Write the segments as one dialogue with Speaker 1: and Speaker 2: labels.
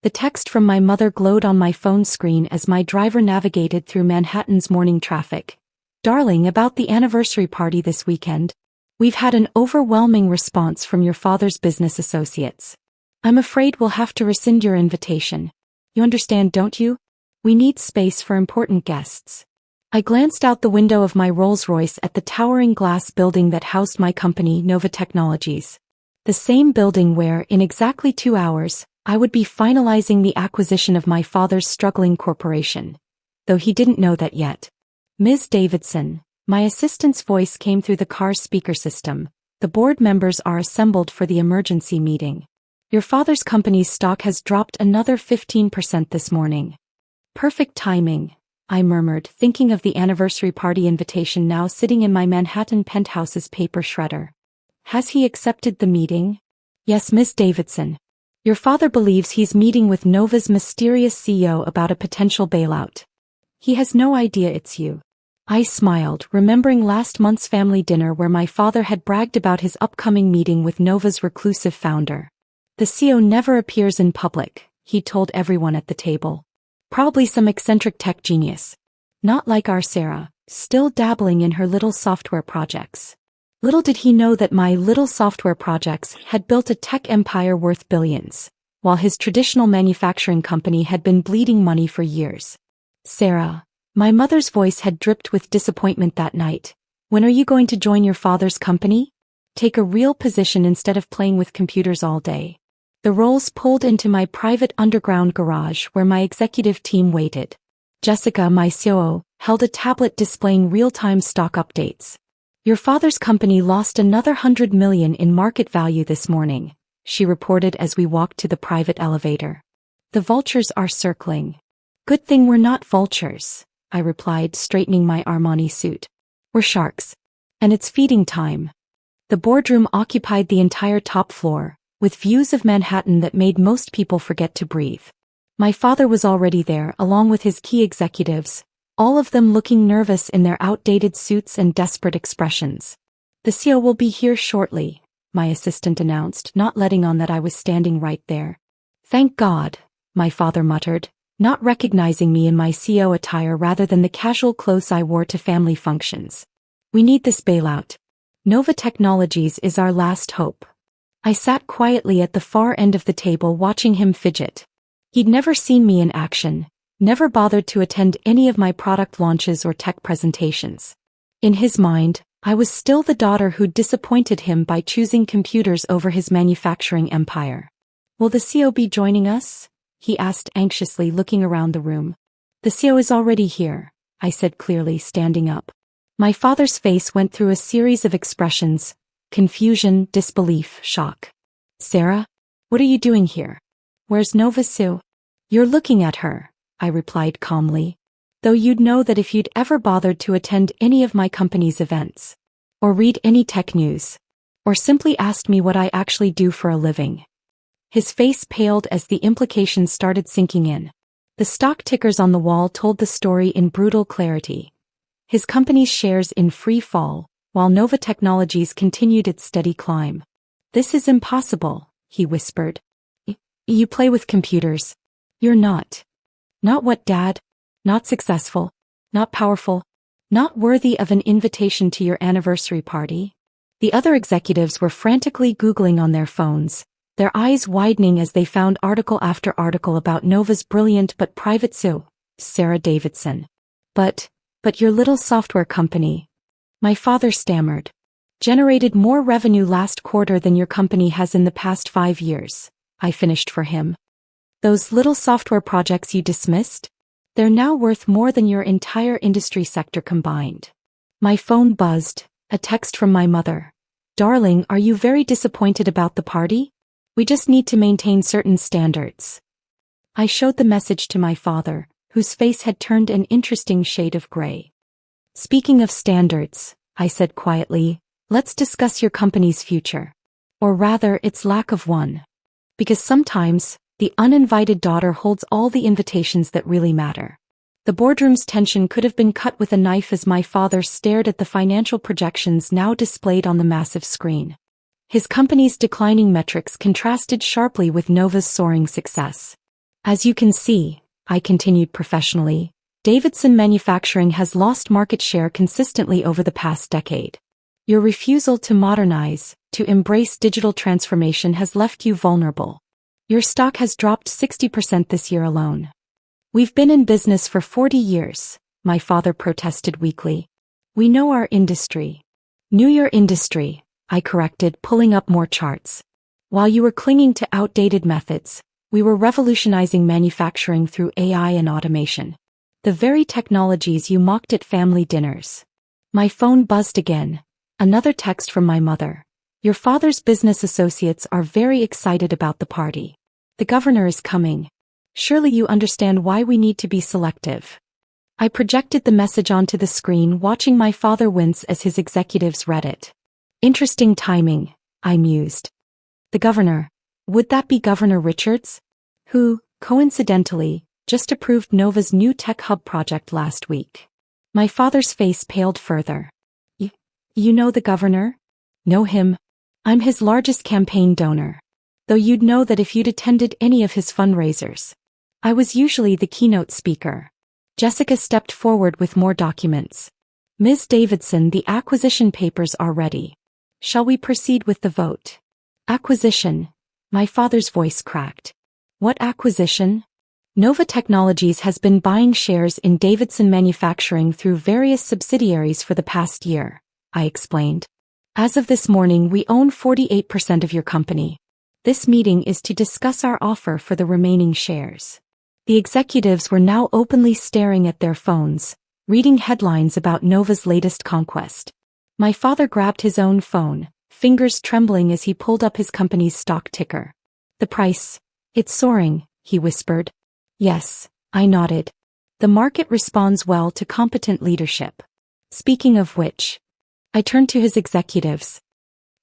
Speaker 1: The text from my mother glowed on my phone screen as my driver navigated through Manhattan's morning traffic. Darling, about the anniversary party this weekend. We've had an overwhelming response from your father's business associates. I'm afraid we'll have to rescind your invitation. You understand, don't you? We need space for important guests. I glanced out the window of my Rolls-Royce at the towering glass building that housed my company, Nova Technologies. The same building where, in exactly 2 hours, I would be finalizing the acquisition of my father's struggling corporation. Though he didn't know that yet. Ms. Davidson, my assistant's voice came through the car's speaker system. The board members are assembled for the emergency meeting. Your father's company's stock has dropped another 15% this morning. Perfect timing, I murmured, thinking of the anniversary party invitation now sitting in my Manhattan penthouse's paper shredder. Has he accepted the meeting? Yes, Miss Davidson. Your father believes he's meeting with Nova's mysterious CEO about a potential bailout. He has no idea it's you. I smiled, remembering last month's family dinner where my father had bragged about his upcoming meeting with Nova's reclusive founder. The CEO never appears in public, he told everyone at the table. Probably some eccentric tech genius. Not like our Sarah, still dabbling in her little software projects. Little did he know that my little software projects had built a tech empire worth billions, while his traditional manufacturing company had been bleeding money for years. Sarah, my mother's voice had dripped with disappointment that night. When are you going to join your father's company? Take a real position instead of playing with computers all day. The Rolls pulled into my private underground garage where my executive team waited. Jessica, my COO, held a tablet displaying real-time stock updates. Your father's company lost another $100 million in market value this morning, she reported as we walked to the private elevator. The vultures are circling. Good thing we're not vultures, I replied, straightening my Armani suit. We're sharks. And it's feeding time. The boardroom occupied the entire top floor, with views of Manhattan that made most people forget to breathe. My father was already there, along with his key executives, all of them looking nervous in their outdated suits and desperate expressions. The CEO will be here shortly, my assistant announced, not letting on that I was standing right there. Thank God, my father muttered, not recognizing me in my CEO attire rather than the casual clothes I wore to family functions. We need this bailout. Nova Technologies is our last hope. I sat quietly at the far end of the table watching him fidget. He'd never seen me in action, never bothered to attend any of my product launches or tech presentations. In his mind, I was still the daughter who'd disappointed him by choosing computers over his manufacturing empire. Will the CEO be joining us? He asked anxiously, looking around the room. The CEO is already here, I said clearly, standing up. My father's face went through a series of expressions: confusion, disbelief, shock. Sarah? What are you doing here? Where's Nova Sue? You're looking at her, I replied calmly. Though you'd know that if you'd ever bothered to attend any of my company's events, or read any tech news, or simply asked me what I actually do for a living. His face paled as the implications started sinking in. The stock tickers on the wall told the story in brutal clarity. His company's shares in free fall, while Nova Technologies continued its steady climb. This is impossible, he whispered. You play with computers. You're not. Not what, Dad? Not successful. Not powerful. Not worthy of an invitation to your anniversary party. The other executives were frantically Googling on their phones, their eyes widening as they found article after article about Nova's brilliant but private Sue, Sarah Davidson. But your little software company, my father stammered, generated more revenue last quarter than your company has in the past 5 years, I finished for him. Those little software projects you dismissed? They're now worth more than your entire industry sector combined. My phone buzzed, a text from my mother. Darling, are you very disappointed about the party? We just need to maintain certain standards. I showed the message to my father, whose face had turned an interesting shade of gray. Speaking of standards, I said quietly, let's discuss your company's future. Or rather, its lack of one. Because sometimes, the uninvited daughter holds all the invitations that really matter. The boardroom's tension could have been cut with a knife as my father stared at the financial projections now displayed on the massive screen. His company's declining metrics contrasted sharply with Nova's soaring success. As you can see, I continued professionally, Davidson Manufacturing has lost market share consistently over the past decade. Your refusal to modernize, to embrace digital transformation has left you vulnerable. Your stock has dropped 60% this year alone. We've been in business for 40 years, my father protested weakly. We know our industry. Knew your industry, I corrected, pulling up more charts. While you were clinging to outdated methods, we were revolutionizing manufacturing through AI and automation. The very technologies you mocked at family dinners. My phone buzzed again. Another text from my mother. Your father's business associates are very excited about the party. The governor is coming. Surely you understand why we need to be selective. I projected the message onto the screen, watching my father wince as his executives read it. Interesting timing, I mused. The governor. Would that be Governor Richards? Who, coincidentally, just approved Nova's new tech hub project last week. My father's face paled further. You know the governor? Know him? I'm his largest campaign donor. Though you'd know that if you'd attended any of his fundraisers. I was usually the keynote speaker. Jessica stepped forward with more documents. Ms. Davidson, the acquisition papers are ready. Shall we proceed with the vote? Acquisition. My father's voice cracked. What acquisition? Nova Technologies has been buying shares in Davidson Manufacturing through various subsidiaries for the past year, I explained. As of this morning, we own 48% of your company. This meeting is to discuss our offer for the remaining shares. The executives were now openly staring at their phones, reading headlines about Nova's latest conquest. My father grabbed his own phone, fingers trembling as he pulled up his company's stock ticker. The price. It's soaring, he whispered. Yes, I nodded. The market responds well to competent leadership. Speaking of which, I turned to his executives.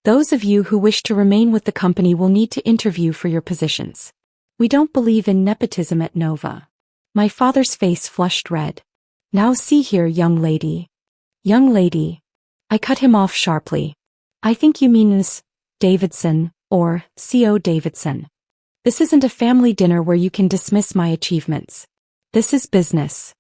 Speaker 1: Those of you who wish to remain with the company will need to interview for your positions. We don't believe in nepotism at Nova. My father's face flushed red. Now see here, young lady. Young lady. I cut him off sharply. I think you mean Ms. Davidson, or C.O. Davidson. This isn't a family dinner where you can dismiss my achievements. This is business.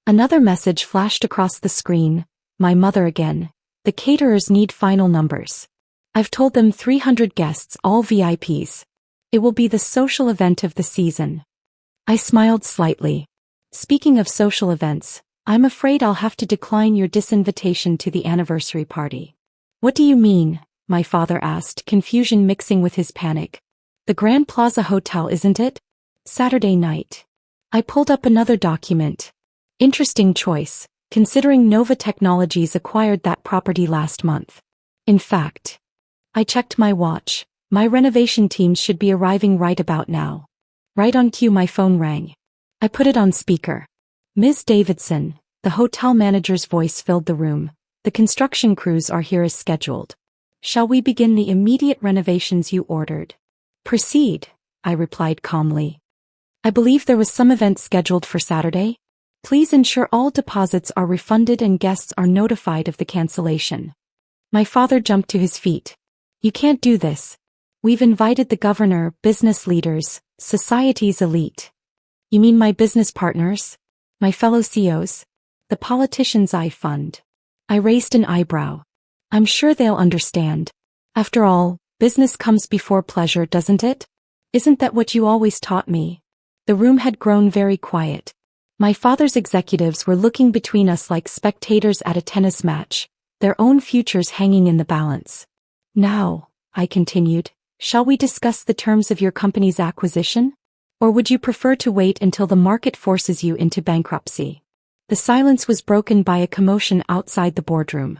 Speaker 1: Another message flashed across the screen. My mother again. The caterers need final numbers. I've told them 300 guests, all VIPs. It will be the social event of the season. I smiled slightly. Speaking of social events, I'm afraid I'll have to decline your disinvitation to the anniversary party. What do you mean? My father asked, confusion mixing with his panic. The Grand Plaza Hotel, isn't it? Saturday night. I pulled up another document. Interesting choice, considering Nova Technologies acquired that property last month. In fact, I checked my watch. My renovation team should be arriving right about now. Right on cue, my phone rang. I put it on speaker. Ms. Davidson, the hotel manager's voice filled the room. The construction crews are here as scheduled. Shall we begin the immediate renovations you ordered? Proceed, I replied calmly. I believe there was some event scheduled for Saturday. Please ensure all deposits are refunded and guests are notified of the cancellation. My father jumped to his feet. You can't do this. We've invited the governor, business leaders, society's elite. You mean my business partners? My fellow CEOs? The politicians I fund? I raised an eyebrow. I'm sure they'll understand. After all, business comes before pleasure, doesn't it? Isn't that what you always taught me? The room had grown very quiet. My father's executives were looking between us like spectators at a tennis match, their own futures hanging in the balance. Now, I continued, shall we discuss the terms of your company's acquisition? Or would you prefer to wait until the market forces you into bankruptcy? The silence was broken by a commotion outside the boardroom.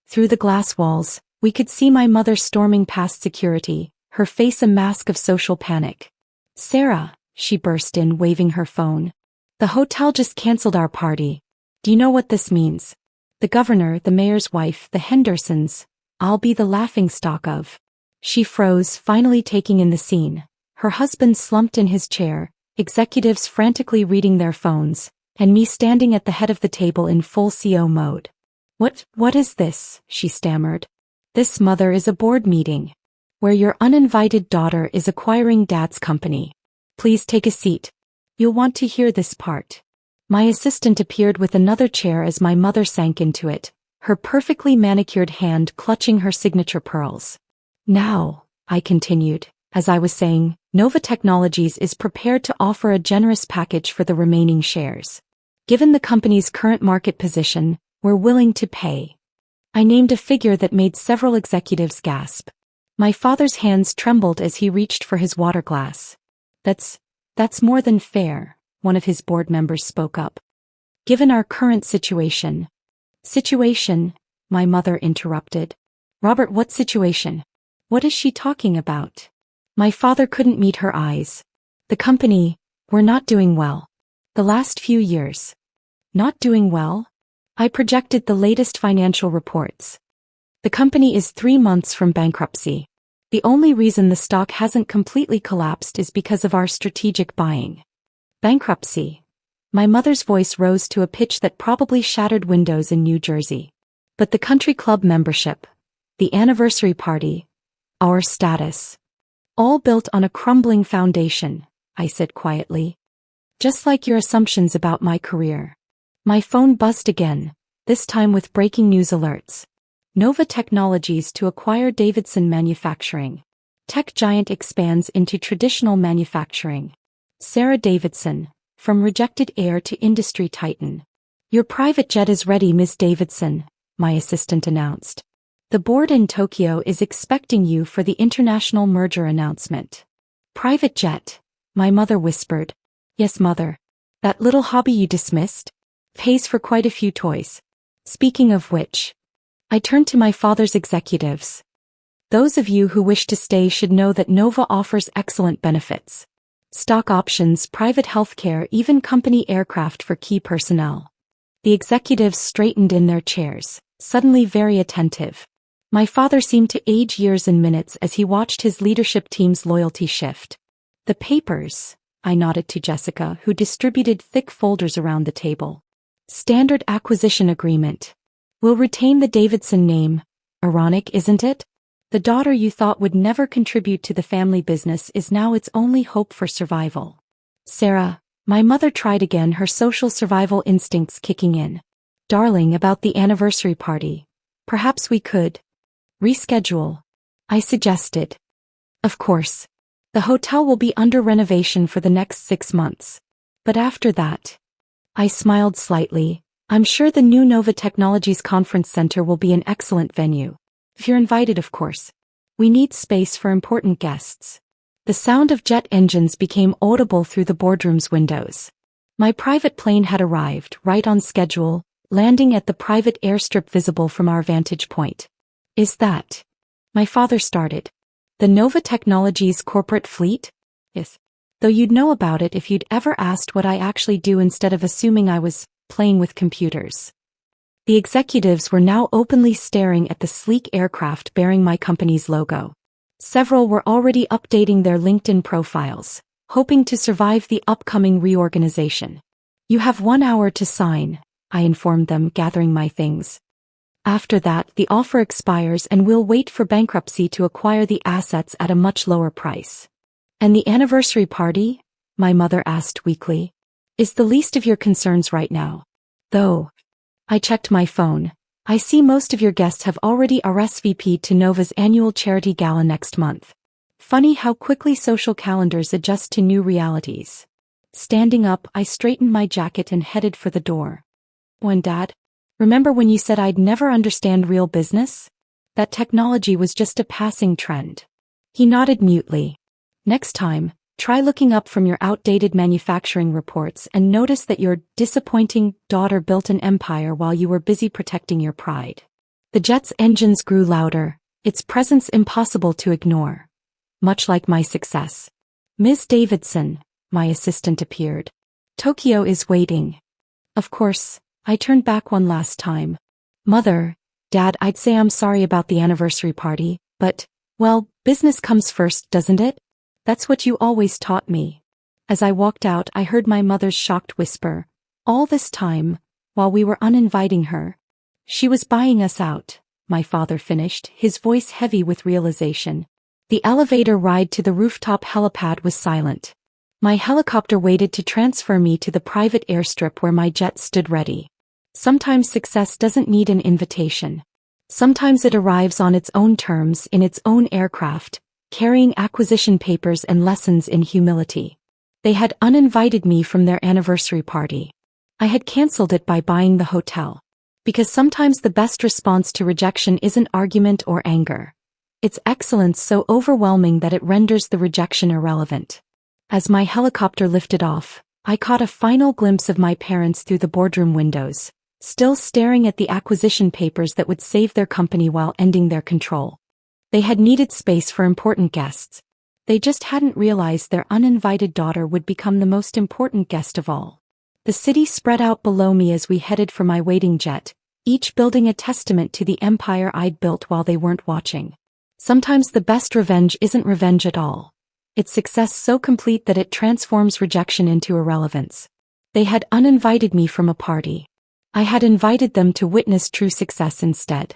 Speaker 1: Through the glass walls, we could see my mother storming past security, her face a mask of social panic. Sarah, she burst in, waving her phone. The hotel just canceled our party. Do you know what this means? The governor, the mayor's wife, the Hendersons, I'll be the laughingstock of. She froze, finally taking in the scene. Her husband slumped in his chair, executives frantically reading their phones, and me standing at the head of the table in full CO mode. What is this? She stammered. This, mother, is a board meeting. Where your uninvited daughter is acquiring dad's company. Please take a seat. You'll want to hear this part. My assistant appeared with another chair as my mother sank into it, her perfectly manicured hand clutching her signature pearls. Now, I continued, as I was saying, Nova Technologies is prepared to offer a generous package for the remaining shares. Given the company's current market position, we're willing to pay. I named a figure that made several executives gasp. My father's hands trembled as he reached for his water glass. That's more than fair, one of his board members spoke up. Given our current situation. Situation, my mother interrupted. Robert, what situation? What is she talking about? My father couldn't meet her eyes. The company, we're not doing well. The last few years. Not doing well? I projected the latest financial reports. The company is 3 months from bankruptcy. The only reason the stock hasn't completely collapsed is because of our strategic buying. Bankruptcy. My mother's voice rose to a pitch that probably shattered windows in New Jersey. But the country club membership, the anniversary party, our status. All built on a crumbling foundation, I said quietly. Just like your assumptions about my career. My phone buzzed again, this time with breaking news alerts. Nova Technologies to acquire Davidson Manufacturing. Tech giant expands into traditional manufacturing. Sarah Davidson, from rejected heir to industry titan. Your private jet is ready, Miss Davidson, my assistant announced. The board in Tokyo is expecting you for the international merger announcement. Private jet, my mother whispered. Yes, mother. That little hobby you dismissed? Pays for quite a few toys. Speaking of which, I turned to my father's executives. Those of you who wish to stay should know that Nova offers excellent benefits. Stock options, private healthcare, even company aircraft for key personnel. The executives straightened in their chairs, suddenly very attentive. My father seemed to age years and minutes as he watched his leadership team's loyalty shift. The papers, I nodded to Jessica, who distributed thick folders around the table. Standard acquisition agreement. We'll retain the Davidson name. Ironic, isn't it? The daughter you thought would never contribute to the family business is now its only hope for survival. Sarah, my mother tried again, her social survival instincts kicking in. Darling, about the anniversary party. Perhaps we could reschedule, I suggested. Of course. The hotel will be under renovation for the next 6 months. But after that, I smiled slightly. I'm sure the new Nova Technologies Conference Center will be an excellent venue. If you're invited, of course. We need space for important guests. The sound of jet engines became audible through the boardroom's windows. My private plane had arrived, right on schedule, landing at the private airstrip visible from our vantage point. Is that? My father started. The Nova Technologies corporate fleet? Yes. Though you'd know about it if you'd ever asked what I actually do instead of assuming I was playing with computers. The executives were now openly staring at the sleek aircraft bearing my company's logo. Several were already updating their LinkedIn profiles, hoping to survive the upcoming reorganization. You have 1 hour to sign, I informed them, gathering my things. After that, the offer expires and we'll wait for bankruptcy to acquire the assets at a much lower price. And the anniversary party? My mother asked weakly. Is the least of your concerns right now. Though, I checked my phone. I see most of your guests have already RSVP'd to Nova's annual charity gala next month. Funny how quickly social calendars adjust to new realities. Standing up, I straightened my jacket and headed for the door. When Dad, remember when you said I'd never understand real business? That technology was just a passing trend. He nodded mutely. Next time, try looking up from your outdated manufacturing reports and notice that your disappointing daughter built an empire while you were busy protecting your pride. The jet's engines grew louder, its presence impossible to ignore. Much like my success. Ms. Davidson, my assistant appeared. Tokyo is waiting. Of course, I turned back one last time. Mother, Dad, I'd say I'm sorry about the anniversary party, but, well, business comes first, doesn't it? That's what you always taught me. As I walked out, I heard my mother's shocked whisper. All this time, while we were uninviting her. She was buying us out, my father finished, his voice heavy with realization. The elevator ride to the rooftop helipad was silent. My helicopter waited to transfer me to the private airstrip where my jet stood ready. Sometimes success doesn't need an invitation. Sometimes it arrives on its own terms in its own aircraft, carrying acquisition papers and lessons in humility. They had uninvited me from their anniversary party. I had cancelled it by buying the hotel. Because sometimes the best response to rejection isn't argument or anger. It's excellence so overwhelming that it renders the rejection irrelevant. As my helicopter lifted off, I caught a final glimpse of my parents through the boardroom windows, still staring at the acquisition papers that would save their company while ending their control. They had needed space for important guests. They just hadn't realized their uninvited daughter would become the most important guest of all. The city spread out below me as we headed for my waiting jet, each building a testament to the empire I'd built while they weren't watching. Sometimes the best revenge isn't revenge at all. It's success so complete that it transforms rejection into irrelevance. They had uninvited me from a party. I had invited them to witness true success instead.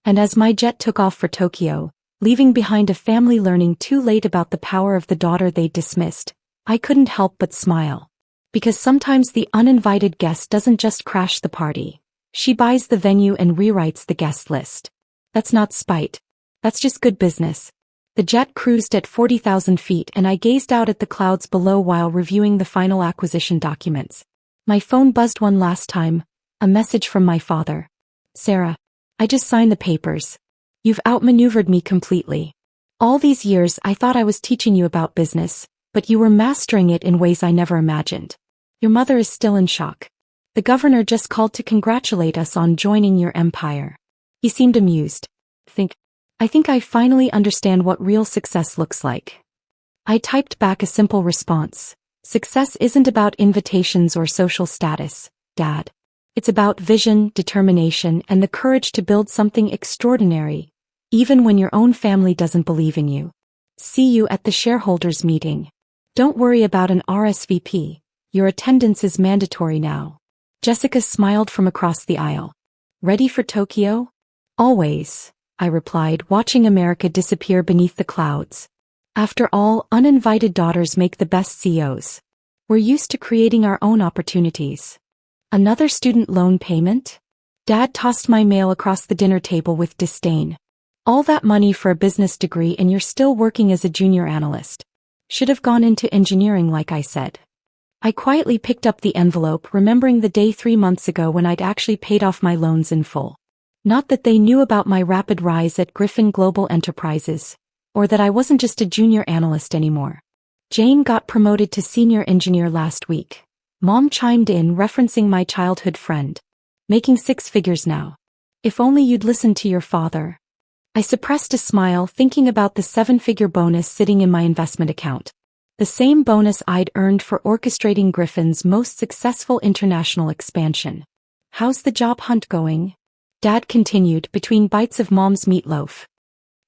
Speaker 1: And as my jet took off for Tokyo, leaving behind a family learning too late about the power of the daughter they'd dismissed, I couldn't help but smile. Because sometimes the uninvited guest doesn't just crash the party. She buys the venue and rewrites the guest list. That's not spite. That's just good business. The jet cruised at 40,000 feet and I gazed out at the clouds below while reviewing the final acquisition documents. My phone buzzed one last time, a message from my father. Sarah, I just signed the papers. You've outmaneuvered me completely. All these years I thought I was teaching you about business, but you were mastering it in ways I never imagined. Your mother is still in shock. The governor just called to congratulate us on joining your empire. He seemed amused. I think I finally understand what real success looks like. I typed back a simple response. Success isn't about invitations or social status, Dad. It's about vision, determination, and the courage to build something extraordinary, even when your own family doesn't believe in you. See you at the shareholders' meeting. Don't worry about an RSVP. Your attendance is mandatory now. Jessica smiled from across the aisle. Ready for Tokyo? Always, I replied, watching America disappear beneath the clouds. After all, uninvited daughters make the best CEOs. We're used to creating our own opportunities. Another student loan payment? Dad tossed my mail across the dinner table with disdain. All that money for a business degree and you're still working as a junior analyst. Should have gone into engineering like I said. I quietly picked up the envelope, remembering the day 3 months ago when I'd actually paid off my loans in full. Not that they knew about my rapid rise at Griffin Global Enterprises, or that I wasn't just a junior analyst anymore. Jane got promoted to senior engineer last week. Mom chimed in, referencing my childhood friend. Making 6 figures now. If only you'd listened to your father. I suppressed a smile, thinking about the 7-figure bonus sitting in my investment account. The same bonus I'd earned for orchestrating Griffin's most successful international expansion. How's the job hunt going? Dad continued, between bites of Mom's meatloaf.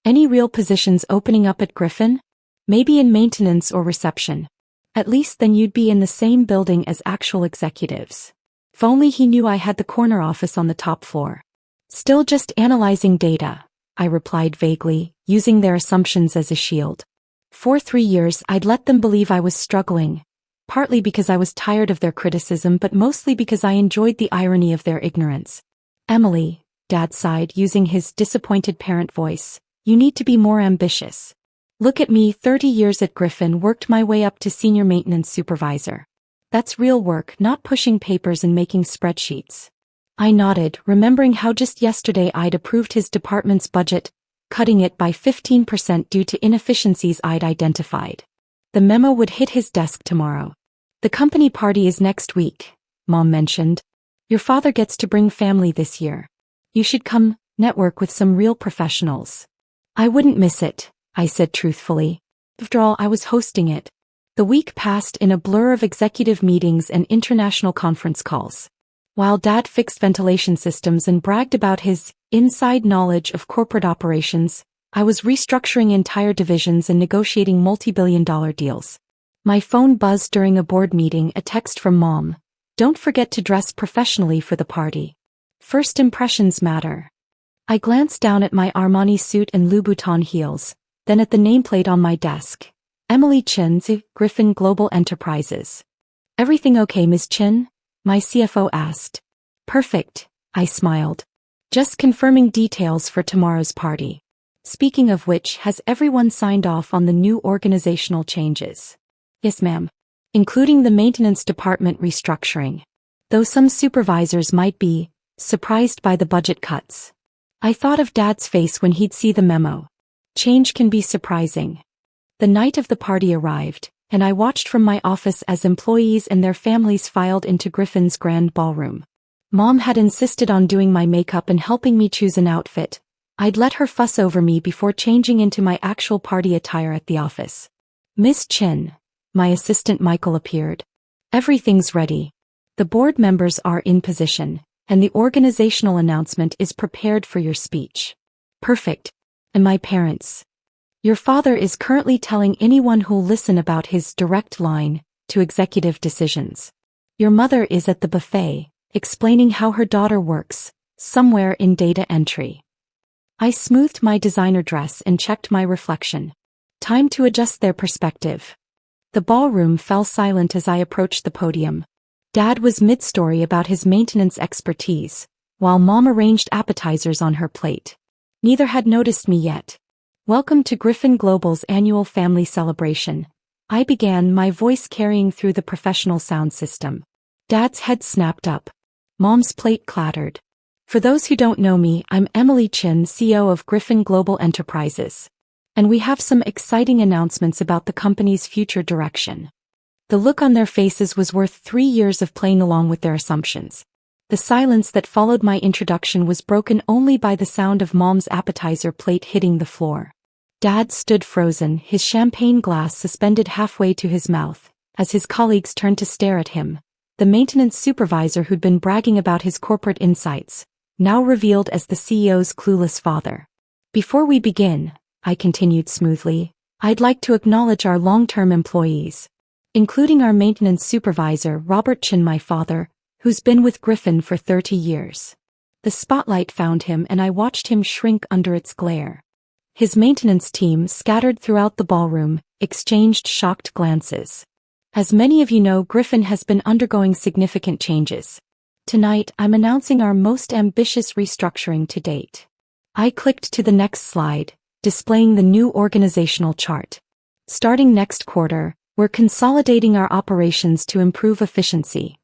Speaker 1: Any real positions opening up at Griffin? Maybe in maintenance or reception. At least then you'd be in the same building as actual executives. If only he knew I had the corner office on the top floor. Still just analyzing data, I replied vaguely, using their assumptions as a shield. For 3 years I'd let them believe I was struggling. Partly because I was tired of their criticism, but mostly because I enjoyed the irony of their ignorance. Emily, Dad sighed, using his disappointed parent voice, you need to be more ambitious. Look at me, 30 years at Griffin, worked my way up to senior maintenance supervisor. That's real work, not pushing papers and making spreadsheets. I nodded, remembering how just yesterday I'd approved his department's budget, cutting it by 15% due to inefficiencies I'd identified. The memo would hit his desk tomorrow. The company party is next week, Mom mentioned. Your father gets to bring family this year. You should come, network with some real professionals. I wouldn't miss it, I said truthfully. After all, I was hosting it. The week passed in a blur of executive meetings and international conference calls. While Dad fixed ventilation systems and bragged about his inside knowledge of corporate operations, I was restructuring entire divisions and negotiating multi-billion-dollar deals. My phone buzzed during a board meeting, a text from Mom. Don't forget to dress professionally for the party. First impressions matter. I glanced down at my Armani suit and Louboutin heels, then at the nameplate on my desk. Emily Chin, Griffin Global Enterprises. Everything okay, Ms. Chin? My CFO asked. Perfect, I smiled. Just confirming details for tomorrow's party. Speaking of which, has everyone signed off on the new organizational changes? Yes, ma'am. Including the maintenance department restructuring. Though some supervisors might be surprised by the budget cuts. I thought of Dad's face when he'd see the memo. Change can be surprising. The night of the party arrived, and I watched from my office as employees and their families filed into Griffin's grand ballroom. Mom had insisted on doing my makeup and helping me choose an outfit. I'd let her fuss over me before changing into my actual party attire at the office. Miss Chin, my assistant Michael appeared. Everything's ready. The board members are in position, and the organizational announcement is prepared for your speech. Perfect. And my parents. Your father is currently telling anyone who'll listen about his direct line to executive decisions. Your mother is at the buffet, explaining how her daughter works, somewhere in data entry. I smoothed my designer dress and checked my reflection. Time to adjust their perspective. The ballroom fell silent as I approached the podium. Dad was mid-story about his maintenance expertise, while Mom arranged appetizers on her plate. Neither had noticed me yet. Welcome to Griffin Global's annual family celebration. I began, my voice carrying through the professional sound system. Dad's head snapped up. Mom's plate clattered. For those who don't know me, I'm Emily Chin, CEO of Griffin Global Enterprises. And we have some exciting announcements about the company's future direction. The look on their faces was worth 3 years of playing along with their assumptions. The silence that followed my introduction was broken only by the sound of Mom's appetizer plate hitting the floor. Dad stood frozen, his champagne glass suspended halfway to his mouth, as his colleagues turned to stare at him. The maintenance supervisor who'd been bragging about his corporate insights, now revealed as the CEO's clueless father. Before we begin, I continued smoothly, I'd like to acknowledge our long-term employees, including our maintenance supervisor, Robert Chin, my father, who's been with Griffin for 30 years. The spotlight found him and I watched him shrink under its glare. His maintenance team, scattered throughout the ballroom, exchanged shocked glances. As many of you know, Griffin has been undergoing significant changes. Tonight, I'm announcing our most ambitious restructuring to date. I clicked to the next slide, displaying the new organizational chart. Starting next quarter, we're consolidating our operations to improve efficiency.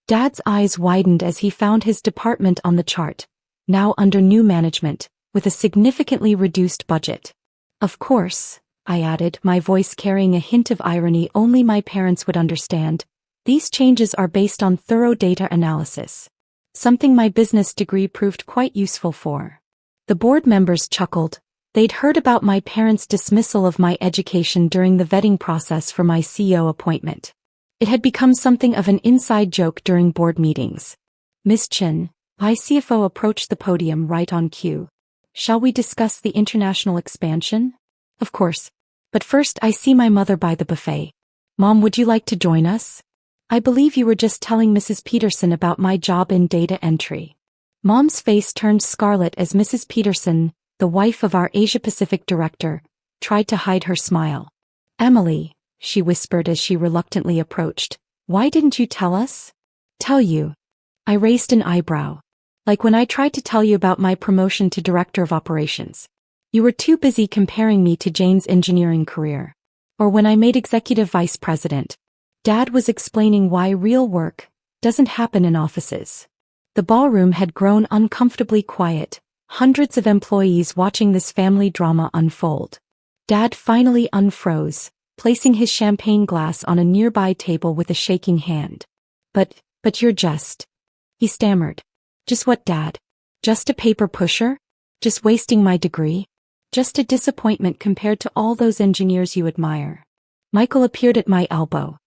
Speaker 1: Dad's eyes widened as he found his department on the chart, now under new management, with a significantly reduced budget. Of course, I added, my voice carrying a hint of irony only my parents would understand, these changes are based on thorough data analysis. Something my business degree proved quite useful for. The board members chuckled. They'd heard about my parents' dismissal of my education during the vetting process for my CEO appointment. It had become something of an inside joke during board meetings. Miss Chin, my CFO approached the podium right on cue. Shall we discuss the international expansion? Of course. But first I see my mother by the buffet. Mom, would you like to join us? I believe you were just telling Mrs. Peterson about my job in data entry. Mom's face turned scarlet as Mrs. Peterson, the wife of our Asia-Pacific director, tried to hide her smile. Emily, she whispered as she reluctantly approached, why didn't you tell us? Tell you. I raised an eyebrow. Like when I tried to tell you about my promotion to director of operations. You were too busy comparing me to Jane's engineering career. Or when I made executive vice president. Dad was explaining why real work doesn't happen in offices. The ballroom had grown uncomfortably quiet, hundreds of employees watching this family drama unfold. Dad finally unfroze, placing his champagne glass on a nearby table with a shaking hand. But you're just... He stammered. Just what, Dad? Just a paper pusher? Just wasting my degree? Just a disappointment compared to all those engineers you admire. Michael appeared at my elbow.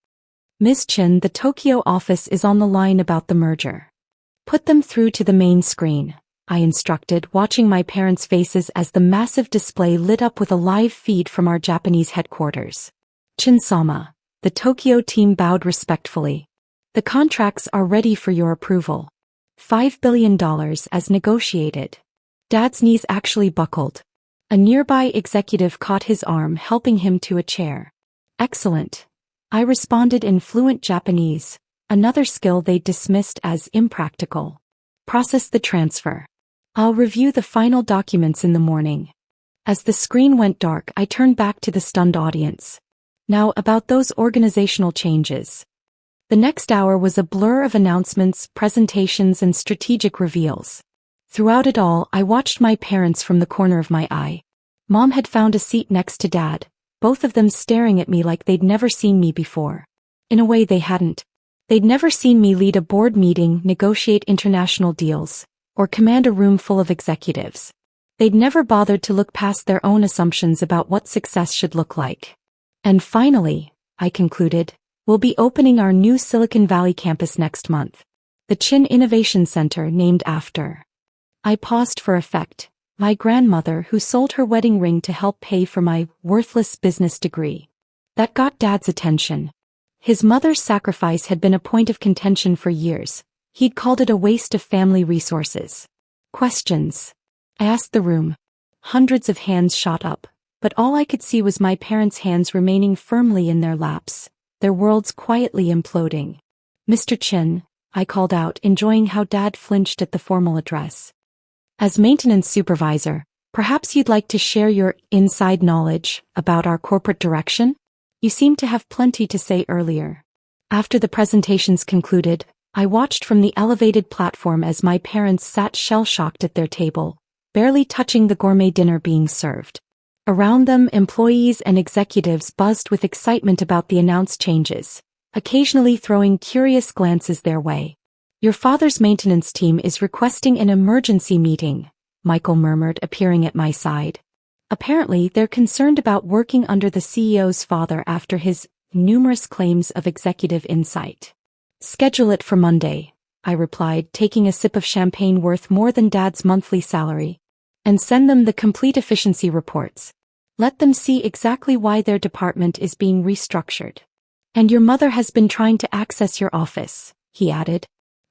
Speaker 1: Miss Chin, the Tokyo office is on the line about the merger. Put them through to the main screen, I instructed, watching my parents' faces as the massive display lit up with a live feed from our Japanese headquarters. Chin-sama, the Tokyo team bowed respectfully. The contracts are ready for your approval. $5 billion as negotiated. Dad's knees actually buckled. A nearby executive caught his arm, helping him to a chair. Excellent. I responded in fluent Japanese, another skill they dismissed as impractical. Process the transfer. I'll review the final documents in the morning. As the screen went dark, I turned back to the stunned audience. Now about those organizational changes. The next hour was a blur of announcements, presentations, and strategic reveals. Throughout it all, I watched my parents from the corner of my eye. Mom had found a seat next to Dad, both of them staring at me like they'd never seen me before. In a way they hadn't. They'd never seen me lead a board meeting, negotiate international deals, or command a room full of executives. They'd never bothered to look past their own assumptions about what success should look like. And finally, I concluded, we'll be opening our new Silicon Valley campus next month. The Chin Innovation Center named after. I paused for effect. My grandmother who sold her wedding ring to help pay for my worthless business degree. That got Dad's attention. His mother's sacrifice had been a point of contention for years. He'd called it a waste of family resources. Questions? I asked the room. Hundreds of hands shot up, but all I could see was my parents' hands remaining firmly in their laps, their worlds quietly imploding. Mr. Chin, I called out, enjoying how Dad flinched at the formal address. As maintenance supervisor, perhaps you'd like to share your inside knowledge about our corporate direction? You seemed to have plenty to say earlier. After the presentations concluded, I watched from the elevated platform as my parents sat shell-shocked at their table, barely touching the gourmet dinner being served. Around them, employees and executives buzzed with excitement about the announced changes, occasionally throwing curious glances their way. Your father's maintenance team is requesting an emergency meeting, Michael murmured, appearing at my side. Apparently, they're concerned about working under the CEO's father after his numerous claims of executive insight. Schedule it for Monday, I replied, taking a sip of champagne worth more than Dad's monthly salary. And send them the complete efficiency reports. Let them see exactly why their department is being restructured. And your mother has been trying to access your office, he added.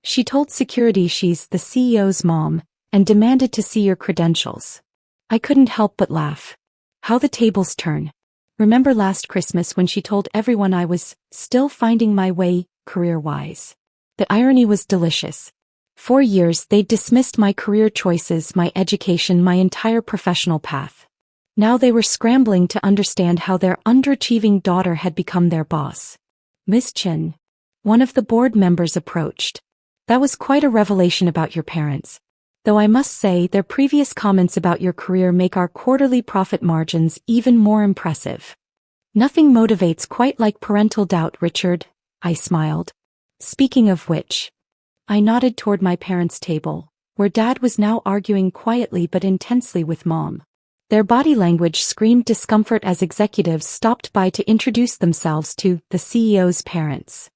Speaker 1: She told security she's the CEO's mom and demanded to see your credentials. I couldn't help but laugh. How the tables turn. Remember last Christmas when she told everyone I was still finding my way, career-wise? The irony was delicious. For years they'd dismissed my career choices, my education, my entire professional path. Now they were scrambling to understand how their underachieving daughter had become their boss. Miss Chin. One of the board members approached. That was quite a revelation about your parents. Though I must say their previous comments about your career make our quarterly profit margins even more impressive. Nothing motivates quite like parental doubt, Richard, I smiled. Speaking of which, I nodded toward my parents' table, where Dad was now arguing quietly but intensely with Mom. Their body language screamed discomfort as executives stopped by to introduce themselves to the CEO's parents.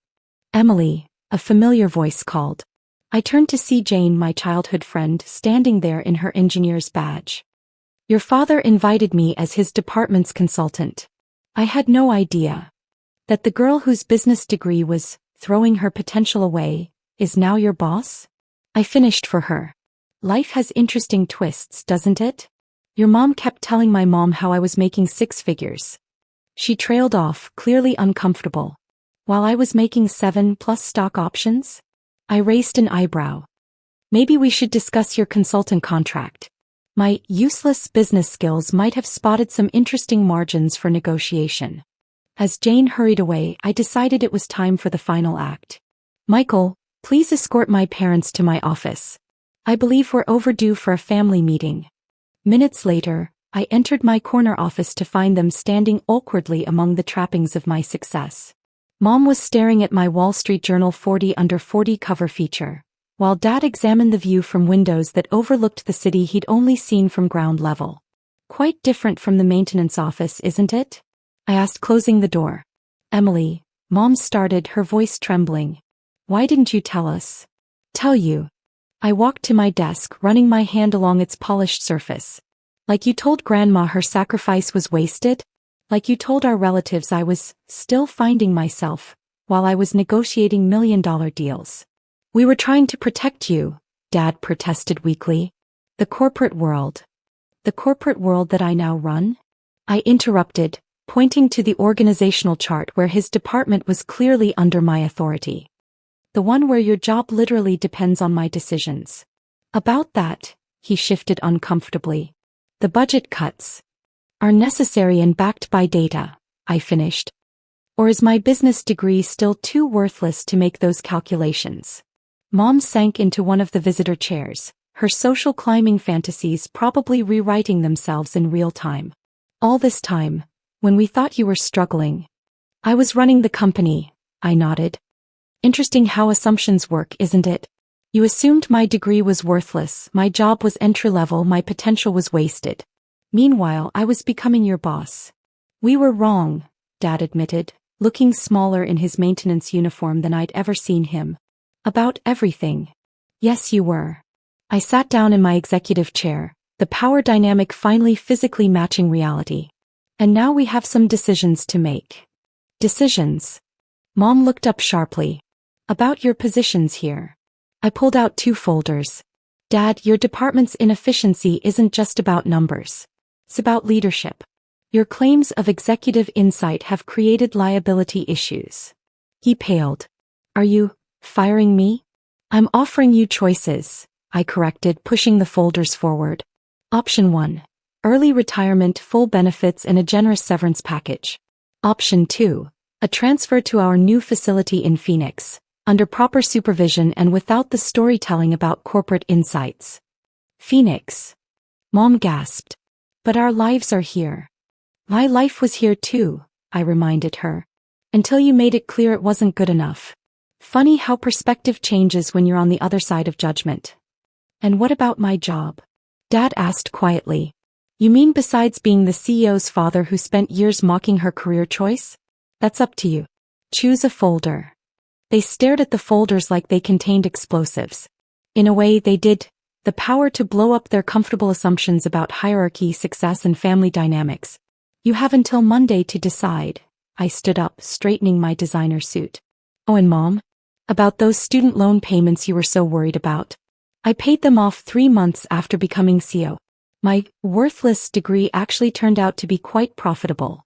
Speaker 1: Emily, a familiar voice called. I turned to see Jane, my childhood friend, standing there in her engineer's badge. Your father invited me as his department's consultant. I had no idea that the girl whose business degree was throwing her potential away is now your boss? I finished for her. Life has interesting twists, doesn't it? Your mom kept telling my mom how I was making six figures. She trailed off, clearly uncomfortable. While I was making 7 plus stock options? I raised an eyebrow. Maybe we should discuss your consultant contract. My useless business skills might have spotted some interesting margins for negotiation. As Jane hurried away, I decided it was time for the final act. Michael, please escort my parents to my office. I believe we're overdue for a family meeting. Minutes later, I entered my corner office to find them standing awkwardly among the trappings of my success. Mom was staring at my Wall Street Journal 40 under 40 cover feature, while Dad examined the view from windows that overlooked the city he'd only seen from ground level. Quite different from the maintenance office, isn't it? I asked, closing the door. Emily, Mom started, her voice trembling. Why didn't you tell us? Tell you. I walked to my desk, running my hand along its polished surface. Like you told Grandma her sacrifice was wasted? Like you told our relatives I was still finding myself, while I was negotiating million-dollar deals. We were trying to protect you, Dad protested weakly. The corporate world. The corporate world that I now run? I interrupted, pointing to the organizational chart where his department was clearly under my authority. The one where your job literally depends on my decisions. About that, he shifted uncomfortably. The budget cuts are necessary and backed by data, I finished. Or is my business degree still too worthless to make those calculations? Mom sank into one of the visitor chairs, her social climbing fantasies probably rewriting themselves in real time. All this time, when we thought you were struggling, I was running the company, I nodded. Interesting how assumptions work, isn't it? You assumed my degree was worthless, my job was entry-level, my potential was wasted. Meanwhile, I was becoming your boss. We were wrong, Dad admitted, looking smaller in his maintenance uniform than I'd ever seen him. About everything. Yes, you were. I sat down in my executive chair, the power dynamic finally physically matching reality. And now we have some decisions to make. Decisions? Mom looked up sharply. About your positions here. I pulled out 2 folders. Dad, your department's inefficiency isn't just about numbers. It's about leadership. Your claims of executive insight have created liability issues. He paled. Are you firing me? I'm offering you choices, I corrected, pushing the folders forward. Option 1. Early retirement, full benefits and a generous severance package. Option 2. A transfer to our new facility in Phoenix, under proper supervision and without the storytelling about corporate insights. Phoenix. Mom gasped. But our lives are here. My life was here too, I reminded her. Until you made it clear it wasn't good enough. Funny how perspective changes when you're on the other side of judgment. And what about my job? Dad asked quietly. You mean besides being the CEO's father who spent years mocking her career choice? That's up to you. Choose a folder. They stared at the folders like they contained explosives. In a way, they did. The power to blow up their comfortable assumptions about hierarchy, success, and family dynamics. You have until Monday to decide. I stood up, straightening my designer suit. Oh, and Mom? About those student loan payments you were so worried about. I paid them off 3 months after becoming CEO. My worthless degree actually turned out to be quite profitable.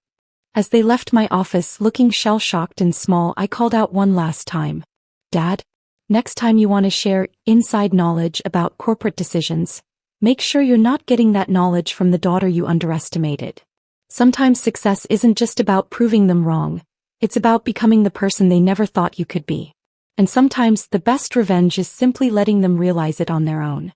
Speaker 1: As they left my office looking shell-shocked and small, I called out one last time. Dad? Next time you want to share inside knowledge about corporate decisions, make sure you're not getting that knowledge from the daughter you underestimated. Sometimes success isn't just about proving them wrong, it's about becoming the person they never thought you could be. And sometimes the best revenge is simply letting them realize it on their own.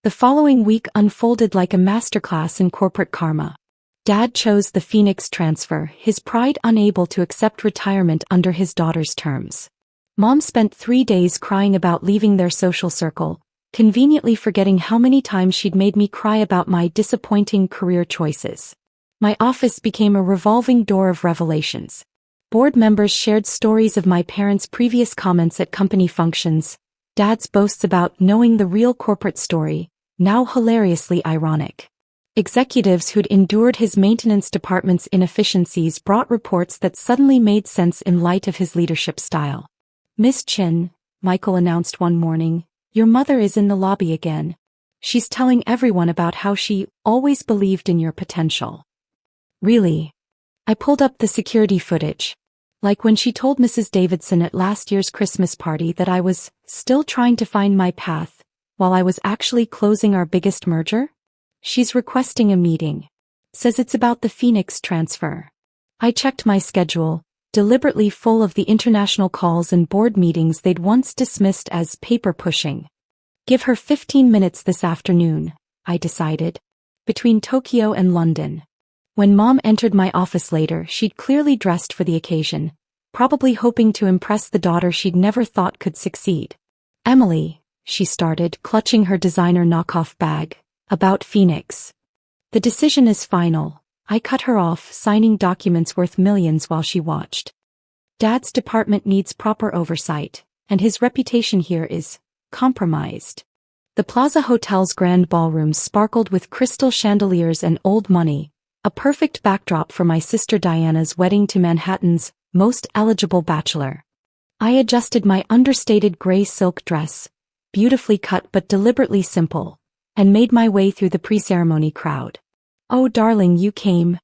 Speaker 1: The following week unfolded like a masterclass in corporate karma. Dad chose the Phoenix transfer, his pride unable to accept retirement under his daughter's terms. Mom spent 3 days crying about leaving their social circle, conveniently forgetting how many times she'd made me cry about my disappointing career choices. My office became a revolving door of revelations. Board members shared stories of my parents' previous comments at company functions, Dad's boasts about knowing the real corporate story, now hilariously ironic. Executives who'd endured his maintenance department's inefficiencies brought reports that suddenly made sense in light of his leadership style. Miss Chin, Michael announced one morning, your mother is in the lobby again. She's telling everyone about how she always believed in your potential. Really? I pulled up the security footage. Like when she told Mrs. Davidson at last year's Christmas party that I was still trying to find my path, while I was actually closing our biggest merger? She's requesting a meeting. Says it's about the Phoenix transfer. I checked my schedule, deliberately full of the international calls and board meetings they'd once dismissed as paper pushing. Give her 15 minutes this afternoon, I decided. Between Tokyo and London. When Mom entered my office later, she'd clearly dressed for the occasion, probably hoping to impress the daughter she'd never thought could succeed. Emily, she started, clutching her designer knockoff bag, about Phoenix. The decision is final. I cut her off, signing documents worth millions while she watched. Dad's department needs proper oversight, and his reputation here is compromised. The Plaza Hotel's grand ballrooms sparkled with crystal chandeliers and old money, a perfect backdrop for my sister Diana's wedding to Manhattan's most eligible bachelor. I adjusted my understated gray silk dress, beautifully cut but deliberately simple, and made my way through the pre-ceremony crowd. Oh darling, you came.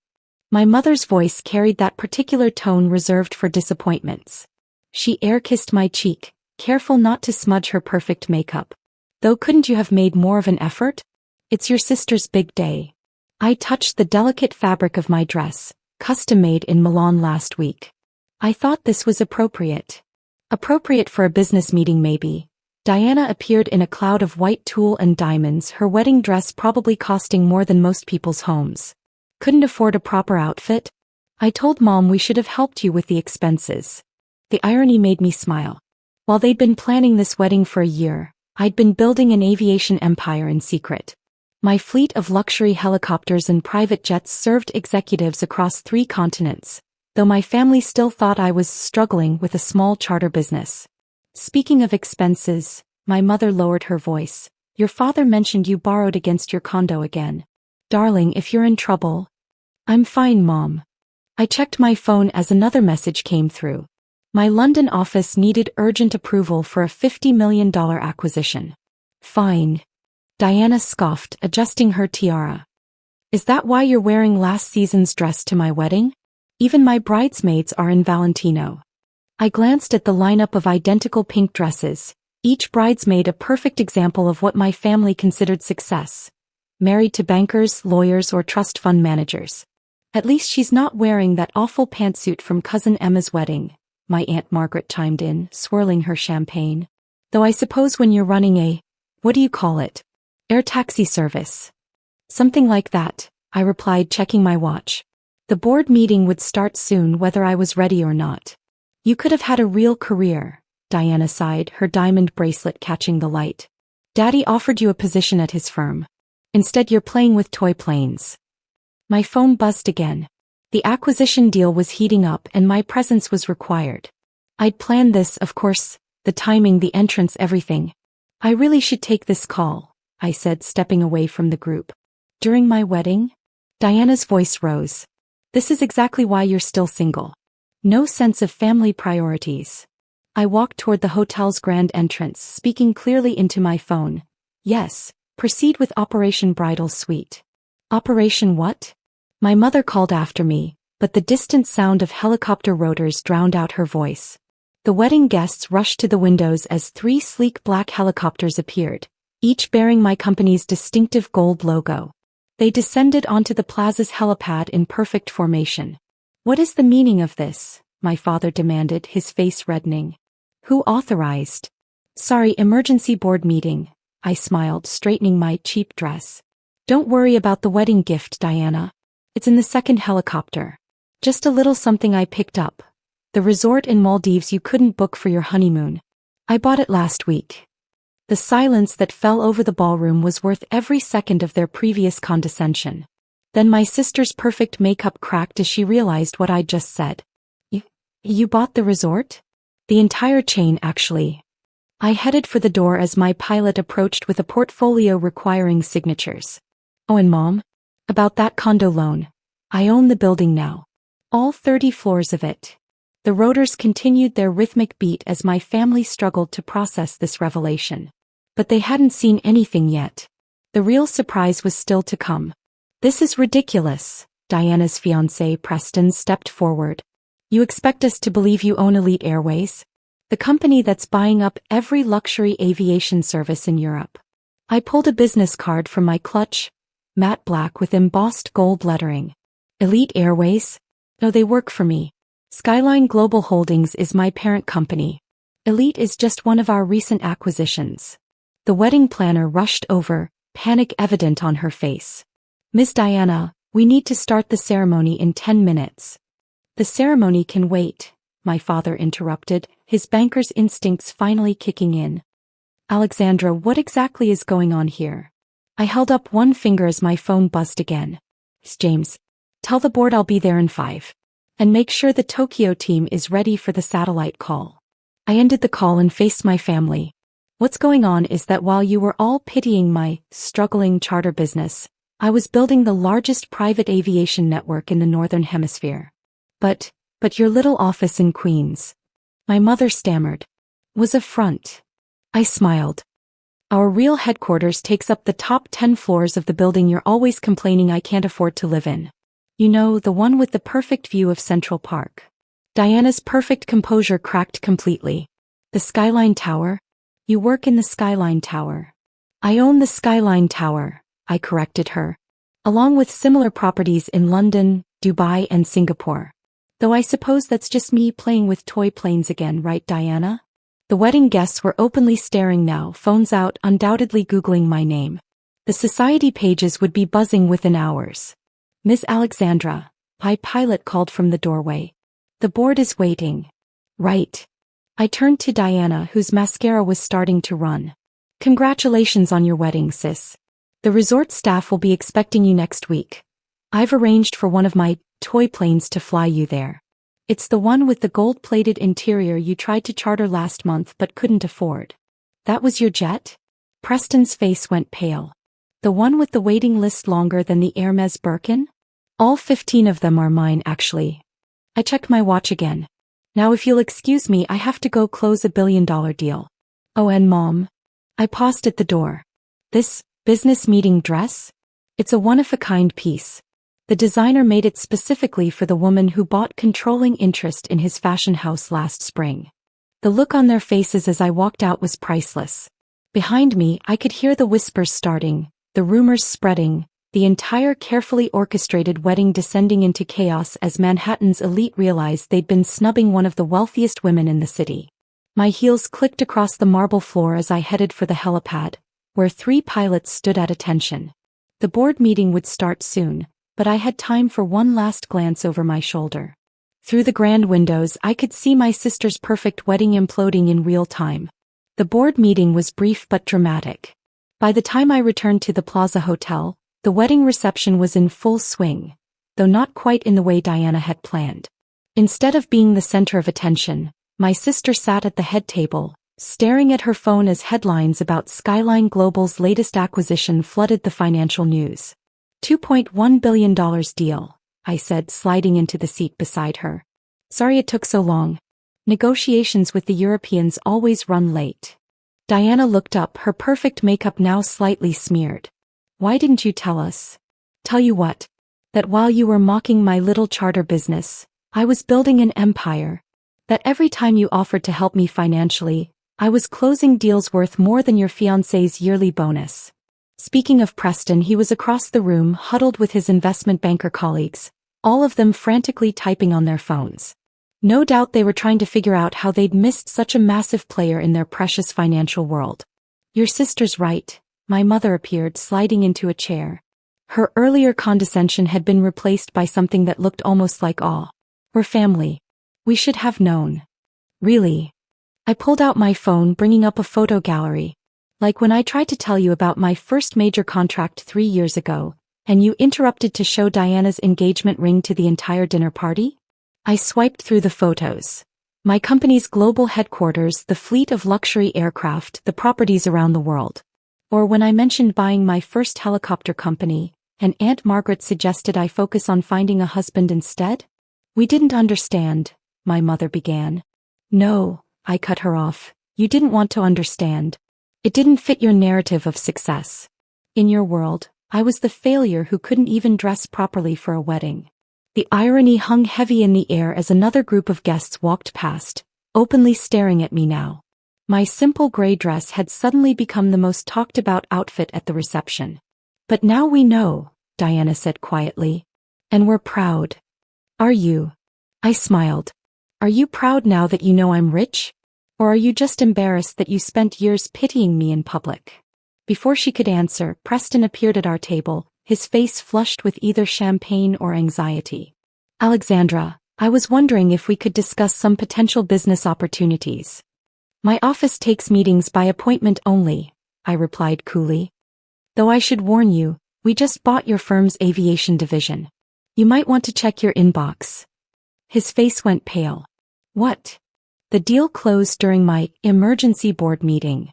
Speaker 1: My mother's voice carried that particular tone reserved for disappointments. She air-kissed my cheek, careful not to smudge her perfect makeup. Though couldn't you have made more of an effort? It's your sister's big day. I touched the delicate fabric of my dress, custom-made in Milan last week. I thought this was appropriate. Appropriate for a business meeting maybe. Diana appeared in a cloud of white tulle and diamonds, her wedding dress probably costing more than most people's homes. Couldn't afford a proper outfit? I told Mom we should have helped you with the expenses. The irony made me smile. While they'd been planning this wedding for a year, I'd been building an aviation empire in secret. My fleet of luxury helicopters and private jets served executives across 3 continents, though my family still thought I was struggling with a small charter business. Speaking of expenses, my mother lowered her voice. Your father mentioned you borrowed against your condo again. Darling, if you're in trouble. I'm fine, Mom. I checked my phone as another message came through. My London office needed urgent approval for a $50 million acquisition. Fine. Diana scoffed, adjusting her tiara. Is that why you're wearing last season's dress to my wedding? Even my bridesmaids are in Valentino. I glanced at the lineup of identical pink dresses, each bridesmaid a perfect example of what my family considered success. Married to bankers, lawyers, or trust fund managers. At least she's not wearing that awful pantsuit from Cousin Emma's wedding, my Aunt Margaret chimed in, swirling her champagne. Though I suppose when you're running a, what do you call it? Air taxi service. Something like that, I replied, checking my watch. The board meeting would start soon whether I was ready or not. You could have had a real career, Diana sighed, her diamond bracelet catching the light. Daddy offered you a position at his firm. Instead you're playing with toy planes. My phone buzzed again. The acquisition deal was heating up and my presence was required. I'd planned this, of course, the timing, the entrance, everything. I really should take this call, I said, stepping away from the group. During my wedding? Diana's voice rose. This is exactly why you're still single. No sense of family priorities. I walked toward the hotel's grand entrance, speaking clearly into my phone. Yes, proceed with Operation Bridal Suite. Operation what? My mother called after me, but the distant sound of helicopter rotors drowned out her voice. The wedding guests rushed to the windows as 3 sleek black helicopters appeared, each bearing my company's distinctive gold logo. They descended onto the plaza's helipad in perfect formation. What is the meaning of this? My father demanded, his face reddening. Who authorized? Sorry, emergency board meeting, I smiled, straightening my cheap dress. Don't worry about the wedding gift, Diana. It's in the second helicopter. Just a little something I picked up. The resort in Maldives you couldn't book for your honeymoon. I bought it last week. The silence that fell over the ballroom was worth every second of their previous condescension. Then my sister's perfect makeup cracked as she realized what I'd just said. You bought the resort? The entire chain, actually. I headed for the door as my pilot approached with a portfolio requiring signatures. Oh, and Mom? About that condo loan. I own the building now. All 30 floors of it. The rotors continued their rhythmic beat as my family struggled to process this revelation. But they hadn't seen anything yet. The real surprise was still to come. This is ridiculous, Diana's fiancé Preston stepped forward. You expect us to believe you own Elite Airways? The company that's buying up every luxury aviation service in Europe. I pulled a business card from my clutch, matte black with embossed gold lettering. Elite Airways? No, they work for me. Skyline Global Holdings is my parent company. Elite is just one of our recent acquisitions. The wedding planner rushed over, panic evident on her face. Miss Diana, we need to start the ceremony in 10 minutes. The ceremony can wait, my father interrupted, his banker's instincts finally kicking in. Alexandra, what exactly is going on here? I held up one finger as my phone buzzed again. James, tell the board I'll be there in 5. And make sure the Tokyo team is ready for the satellite call. I ended the call and faced my family. What's going on is that while you were all pitying my struggling charter business, I was building the largest private aviation network in the Northern Hemisphere. But your little office in Queens, my mother stammered, was a front. I smiled. Our real headquarters takes up the top 10 floors of the building you're always complaining I can't afford to live in. You know, the one with the perfect view of Central Park. Diana's perfect composure cracked completely. The Skyline Tower? You work in the Skyline Tower. I own the Skyline Tower, I corrected her. Along with similar properties in London, Dubai and Singapore. Though I suppose that's just me playing with toy planes again, right, Diana? The wedding guests were openly staring now, phones out, undoubtedly Googling my name. The society pages would be buzzing within hours. Miss Alexandra, my pilot called from the doorway. The board is waiting. Right. I turned to Diana, whose mascara was starting to run. Congratulations on your wedding, sis. The resort staff will be expecting you next week. I've arranged for one of my toy planes to fly you there. It's the one with the gold-plated interior you tried to charter last month but couldn't afford. That was your jet? Preston's face went pale. The one with the waiting list longer than the Hermes Birkin? All 15 of them are mine, actually. I checked my watch again. Now if you'll excuse me, I have to go close a billion-dollar deal. Oh, and Mom. I paused at the door. This business meeting dress? It's a one-of-a-kind piece. The designer made it specifically for the woman who bought controlling interest in his fashion house last spring. The look on their faces as I walked out was priceless. Behind me, I could hear the whispers starting, the rumors spreading, the entire carefully orchestrated wedding descending into chaos as Manhattan's elite realized they'd been snubbing one of the wealthiest women in the city. My heels clicked across the marble floor as I headed for the helipad, where 3 pilots stood at attention. The board meeting would start soon, but I had time for one last glance over my shoulder. Through the grand windows, I could see my sister's perfect wedding imploding in real time. The board meeting was brief but dramatic. By the time I returned to the Plaza Hotel, the wedding reception was in full swing, though not quite in the way Diana had planned. Instead of being the center of attention, my sister sat at the head table, staring at her phone as headlines about Skyline Global's latest acquisition flooded the financial news. $2.1 billion deal, I said, sliding into the seat beside her. Sorry it took so long. Negotiations with the Europeans always run late. Diana looked up, her perfect makeup now slightly smeared. Why didn't you tell us? Tell you what? That while you were mocking my little charter business, I was building an empire. That every time you offered to help me financially, I was closing deals worth more than your fiancé's yearly bonus. Speaking of Preston, he was across the room, huddled with his investment banker colleagues, all of them frantically typing on their phones. No doubt they were trying to figure out how they'd missed such a massive player in their precious financial world. Your sister's right, my mother appeared, sliding into a chair. Her earlier condescension had been replaced by something that looked almost like awe. We're family. We should have known. Really? I pulled out my phone, bringing up a photo gallery. Like when I tried to tell you about my first major contract 3 years ago, and you interrupted to show Diana's engagement ring to the entire dinner party? I swiped through the photos. My company's global headquarters, the fleet of luxury aircraft, the properties around the world. Or when I mentioned buying my first helicopter company, and Aunt Margaret suggested I focus on finding a husband instead? We didn't understand, my mother began. No, I cut her off. You didn't want to understand. It didn't fit your narrative of success. In your world, I was the failure who couldn't even dress properly for a wedding. The irony hung heavy in the air as another group of guests walked past, openly staring at me now. My simple gray dress had suddenly become the most talked about outfit at the reception. But now we know, Diana said quietly. And we're proud. Are you? I smiled. Are you proud now that you know I'm rich? Or are you just embarrassed that you spent years pitying me in public? Before she could answer, Preston appeared at our table, his face flushed with either champagne or anxiety. Alexandra, I was wondering if we could discuss some potential business opportunities. My office takes meetings by appointment only, I replied coolly. Though I should warn you, we just bought your firm's aviation division. You might want to check your inbox. His face went pale. What? The deal closed during my emergency board meeting.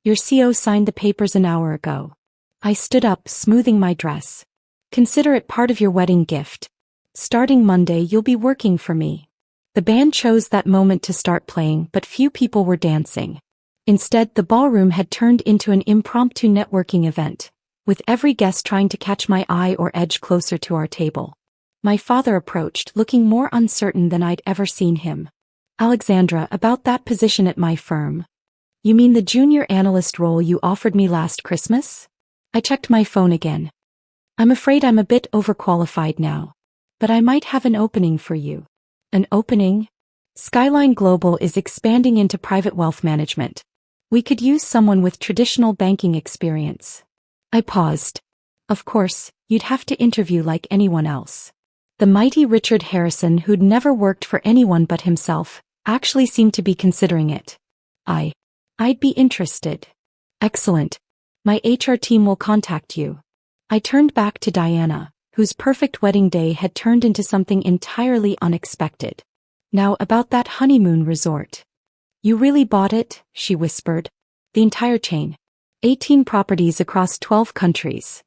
Speaker 1: Your CO signed the papers an hour ago. I stood up, smoothing my dress. Consider it part of your wedding gift. Starting Monday, you'll be working for me. The band chose that moment to start playing, but few people were dancing. Instead, the ballroom had turned into an impromptu networking event, with every guest trying to catch my eye or edge closer to our table. My father approached, looking more uncertain than I'd ever seen him. Alexandra, about that position at my firm. You mean the junior analyst role you offered me last Christmas? I checked my phone again. I'm afraid I'm a bit overqualified now. But I might have an opening for you. An opening? Skyline Global is expanding into private wealth management. We could use someone with traditional banking experience. I paused. Of course, you'd have to interview like anyone else. The mighty Richard Harrison, who'd never worked for anyone but himself, actually seemed to be considering it. I'd be interested. Excellent. My HR team will contact you. I turned back to Diana, whose perfect wedding day had turned into something entirely unexpected. Now about that honeymoon resort. You really bought it? She whispered. The entire chain. 18 properties across 12 countries.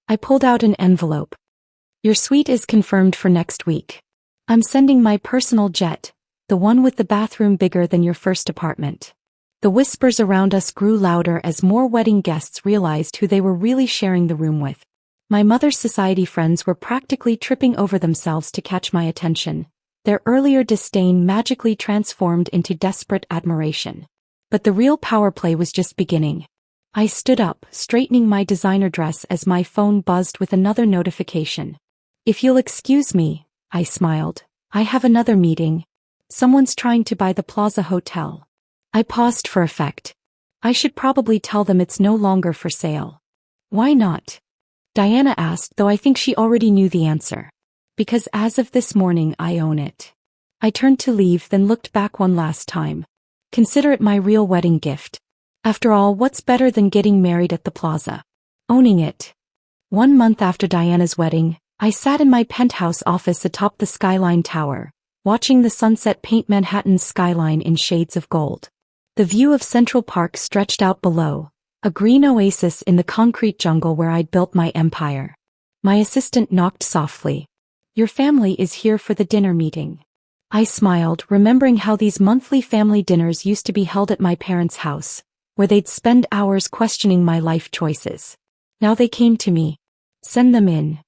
Speaker 1: I pulled out an envelope. Your suite is confirmed for next week. I'm sending my personal jet, the one with the bathroom bigger than your first apartment. The whispers around us grew louder as more wedding guests realized who they were really sharing the room with. My mother's society friends were practically tripping over themselves to catch my attention, their earlier disdain magically transformed into desperate admiration. But the real power play was just beginning. I stood up, straightening my designer dress as my phone buzzed with another notification. If you'll excuse me, I smiled. I have another meeting. Someone's trying to buy the Plaza Hotel. I paused for effect. I should probably tell them it's no longer for sale. Why not? Diana asked, though I think she already knew the answer. Because as of this morning I own it. I turned to leave, then looked back one last time. Consider it my real wedding gift. After all, what's better than getting married at the Plaza? Owning it. 1 month after Diana's wedding, I sat in my penthouse office atop the Skyline Tower, watching the sunset paint Manhattan's skyline in shades of gold. The view of Central Park stretched out below, a green oasis in the concrete jungle where I'd built my empire. My assistant knocked softly. Your family is here for the dinner meeting. I smiled, remembering how these monthly family dinners used to be held at my parents' house, where they'd spend hours questioning my life choices. Now they came to me. Send them in.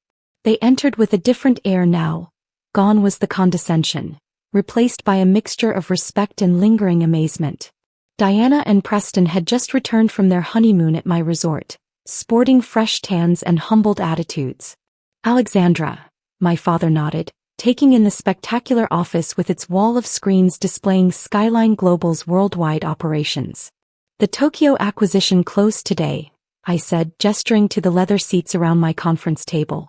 Speaker 1: They entered with a different air now. Gone was the condescension, replaced by a mixture of respect and lingering amazement. Diana and Preston had just returned from their honeymoon at my resort, sporting fresh tans and humbled attitudes. Alexandra, my father nodded, taking in the spectacular office with its wall of screens displaying Skyline Global's worldwide operations. The Tokyo acquisition closed today, I said, gesturing to the leather seats around my conference table.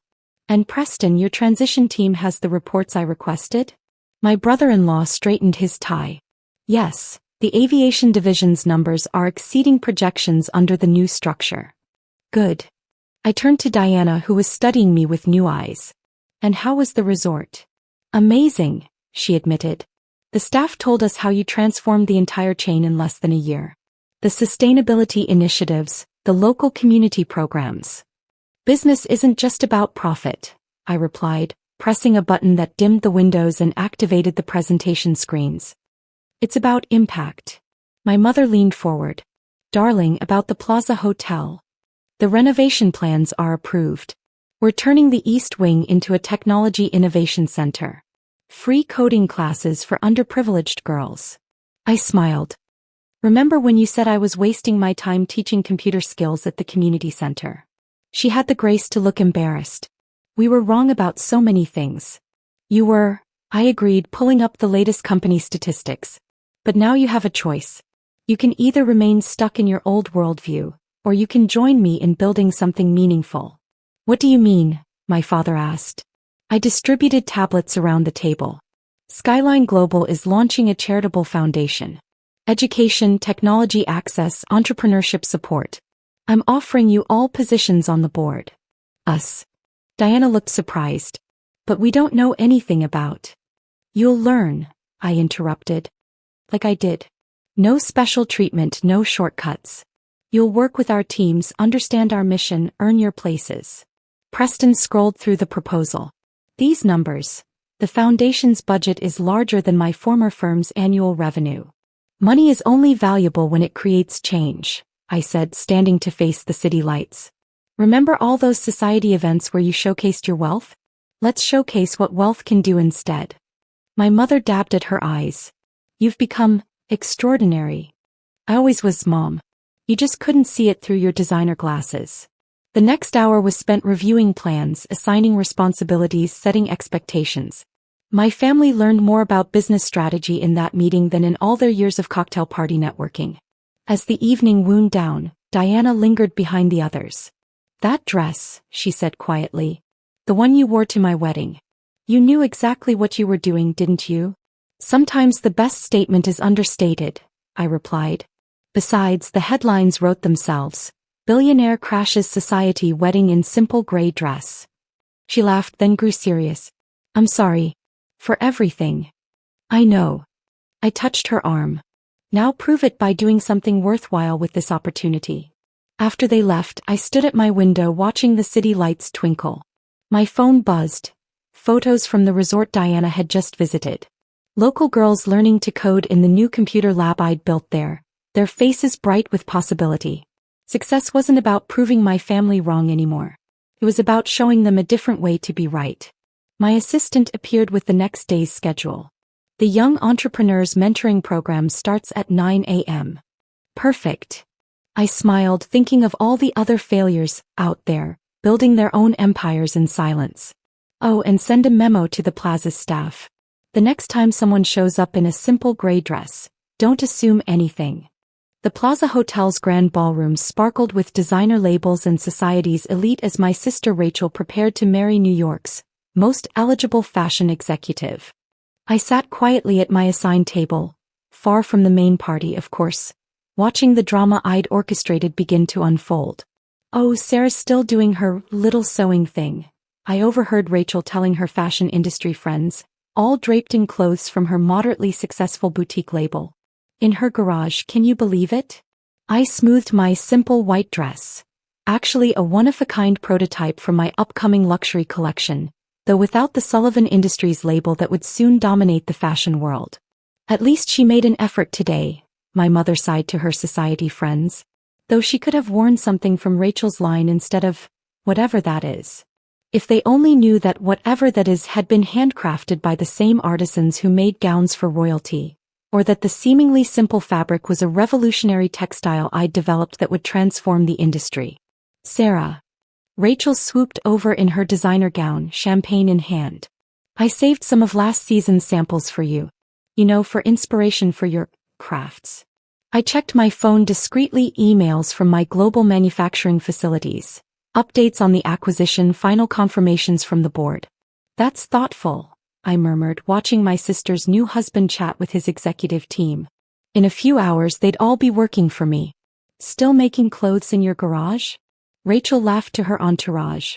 Speaker 1: And Preston, your transition team has the reports I requested? My brother-in-law straightened his tie. Yes, the aviation division's numbers are exceeding projections under the new structure. Good. I turned to Diana, who was studying me with new eyes. And how was the resort? Amazing, she admitted. The staff told us how you transformed the entire chain in less than a year. The sustainability initiatives, the local community programs. Business isn't just about profit, I replied, pressing a button that dimmed the windows and activated the presentation screens. It's about impact. My mother leaned forward. Darling, about the Plaza Hotel. The renovation plans are approved. We're turning the East Wing into a technology innovation center. Free coding classes for underprivileged girls. I smiled. Remember when you said I was wasting my time teaching computer skills at the community center? She had the grace to look embarrassed. We were wrong about so many things. You were, I agreed, pulling up the latest company statistics. But now you have a choice. You can either remain stuck in your old worldview, or you can join me in building something meaningful. What do you mean? My father asked. I distributed tablets around the table. Skyline Global is launching a charitable foundation. Education, technology access, entrepreneurship support. I'm offering you all positions on the board. Us. Diana looked surprised. But we don't know anything about. You'll learn, I interrupted. Like I did. No special treatment, no shortcuts. You'll work with our teams, understand our mission, earn your places. Preston scrolled through the proposal. These numbers. The foundation's budget is larger than my former firm's annual revenue. Money is only valuable when it creates change, I said, standing to face the city lights. Remember all those society events where you showcased your wealth? Let's showcase what wealth can do instead. My mother dabbed at her eyes. You've become extraordinary. I always was, Mom. You just couldn't see it through your designer glasses. The next hour was spent reviewing plans, assigning responsibilities, setting expectations. My family learned more about business strategy in that meeting than in all their years of cocktail party networking. As the evening wound down, Diana lingered behind the others. That dress, she said quietly. The one you wore to my wedding. You knew exactly what you were doing, didn't you? Sometimes the best statement is understated, I replied. Besides, the headlines wrote themselves. Billionaire crashes society wedding in simple gray dress. She laughed, then grew serious. I'm sorry. For everything. I know. I touched her arm. Now prove it by doing something worthwhile with this opportunity. After they left, I stood at my window watching the city lights twinkle. My phone buzzed. Photos from the resort Diana had just visited. Local girls learning to code in the new computer lab I'd built there, their faces bright with possibility. Success wasn't about proving my family wrong anymore. It was about showing them a different way to be right. My assistant appeared with the next day's schedule. The Young Entrepreneurs Mentoring Program starts at 9 a.m. Perfect. I smiled, thinking of all the other failures out there, building their own empires in silence. Oh, and send a memo to the Plaza's staff. The next time someone shows up in a simple gray dress, don't assume anything. The Plaza Hotel's grand ballroom sparkled with designer labels and society's elite as my sister Rachel prepared to marry New York's most eligible fashion executive. I sat quietly at my assigned table, far from the main party, of course, watching the drama I'd orchestrated begin to unfold. Oh, Sarah's still doing her little sewing thing, I overheard Rachel telling her fashion industry friends, all draped in clothes from her moderately successful boutique label. In her garage, can you believe it? I smoothed my simple white dress. Actually a one-of-a-kind prototype from my upcoming luxury collection, though without the Sullivan Industries label that would soon dominate the fashion world. At least she made an effort today, my mother sighed to her society friends. Though she could have worn something from Rachel's line instead of whatever that is. If they only knew that whatever that is had been handcrafted by the same artisans who made gowns for royalty, or that the seemingly simple fabric was a revolutionary textile I'd developed that would transform the industry. Sarah. Rachel swooped over in her designer gown, champagne in hand. I saved some of last season's samples for you. You know, for inspiration for your crafts. I checked my phone discreetly, emails from my global manufacturing facilities. Updates on the acquisition, final confirmations from the board. That's thoughtful, I murmured, watching my sister's new husband chat with his executive team. In a few hours they'd all be working for me. Still making clothes in your garage? Rachel laughed to her entourage.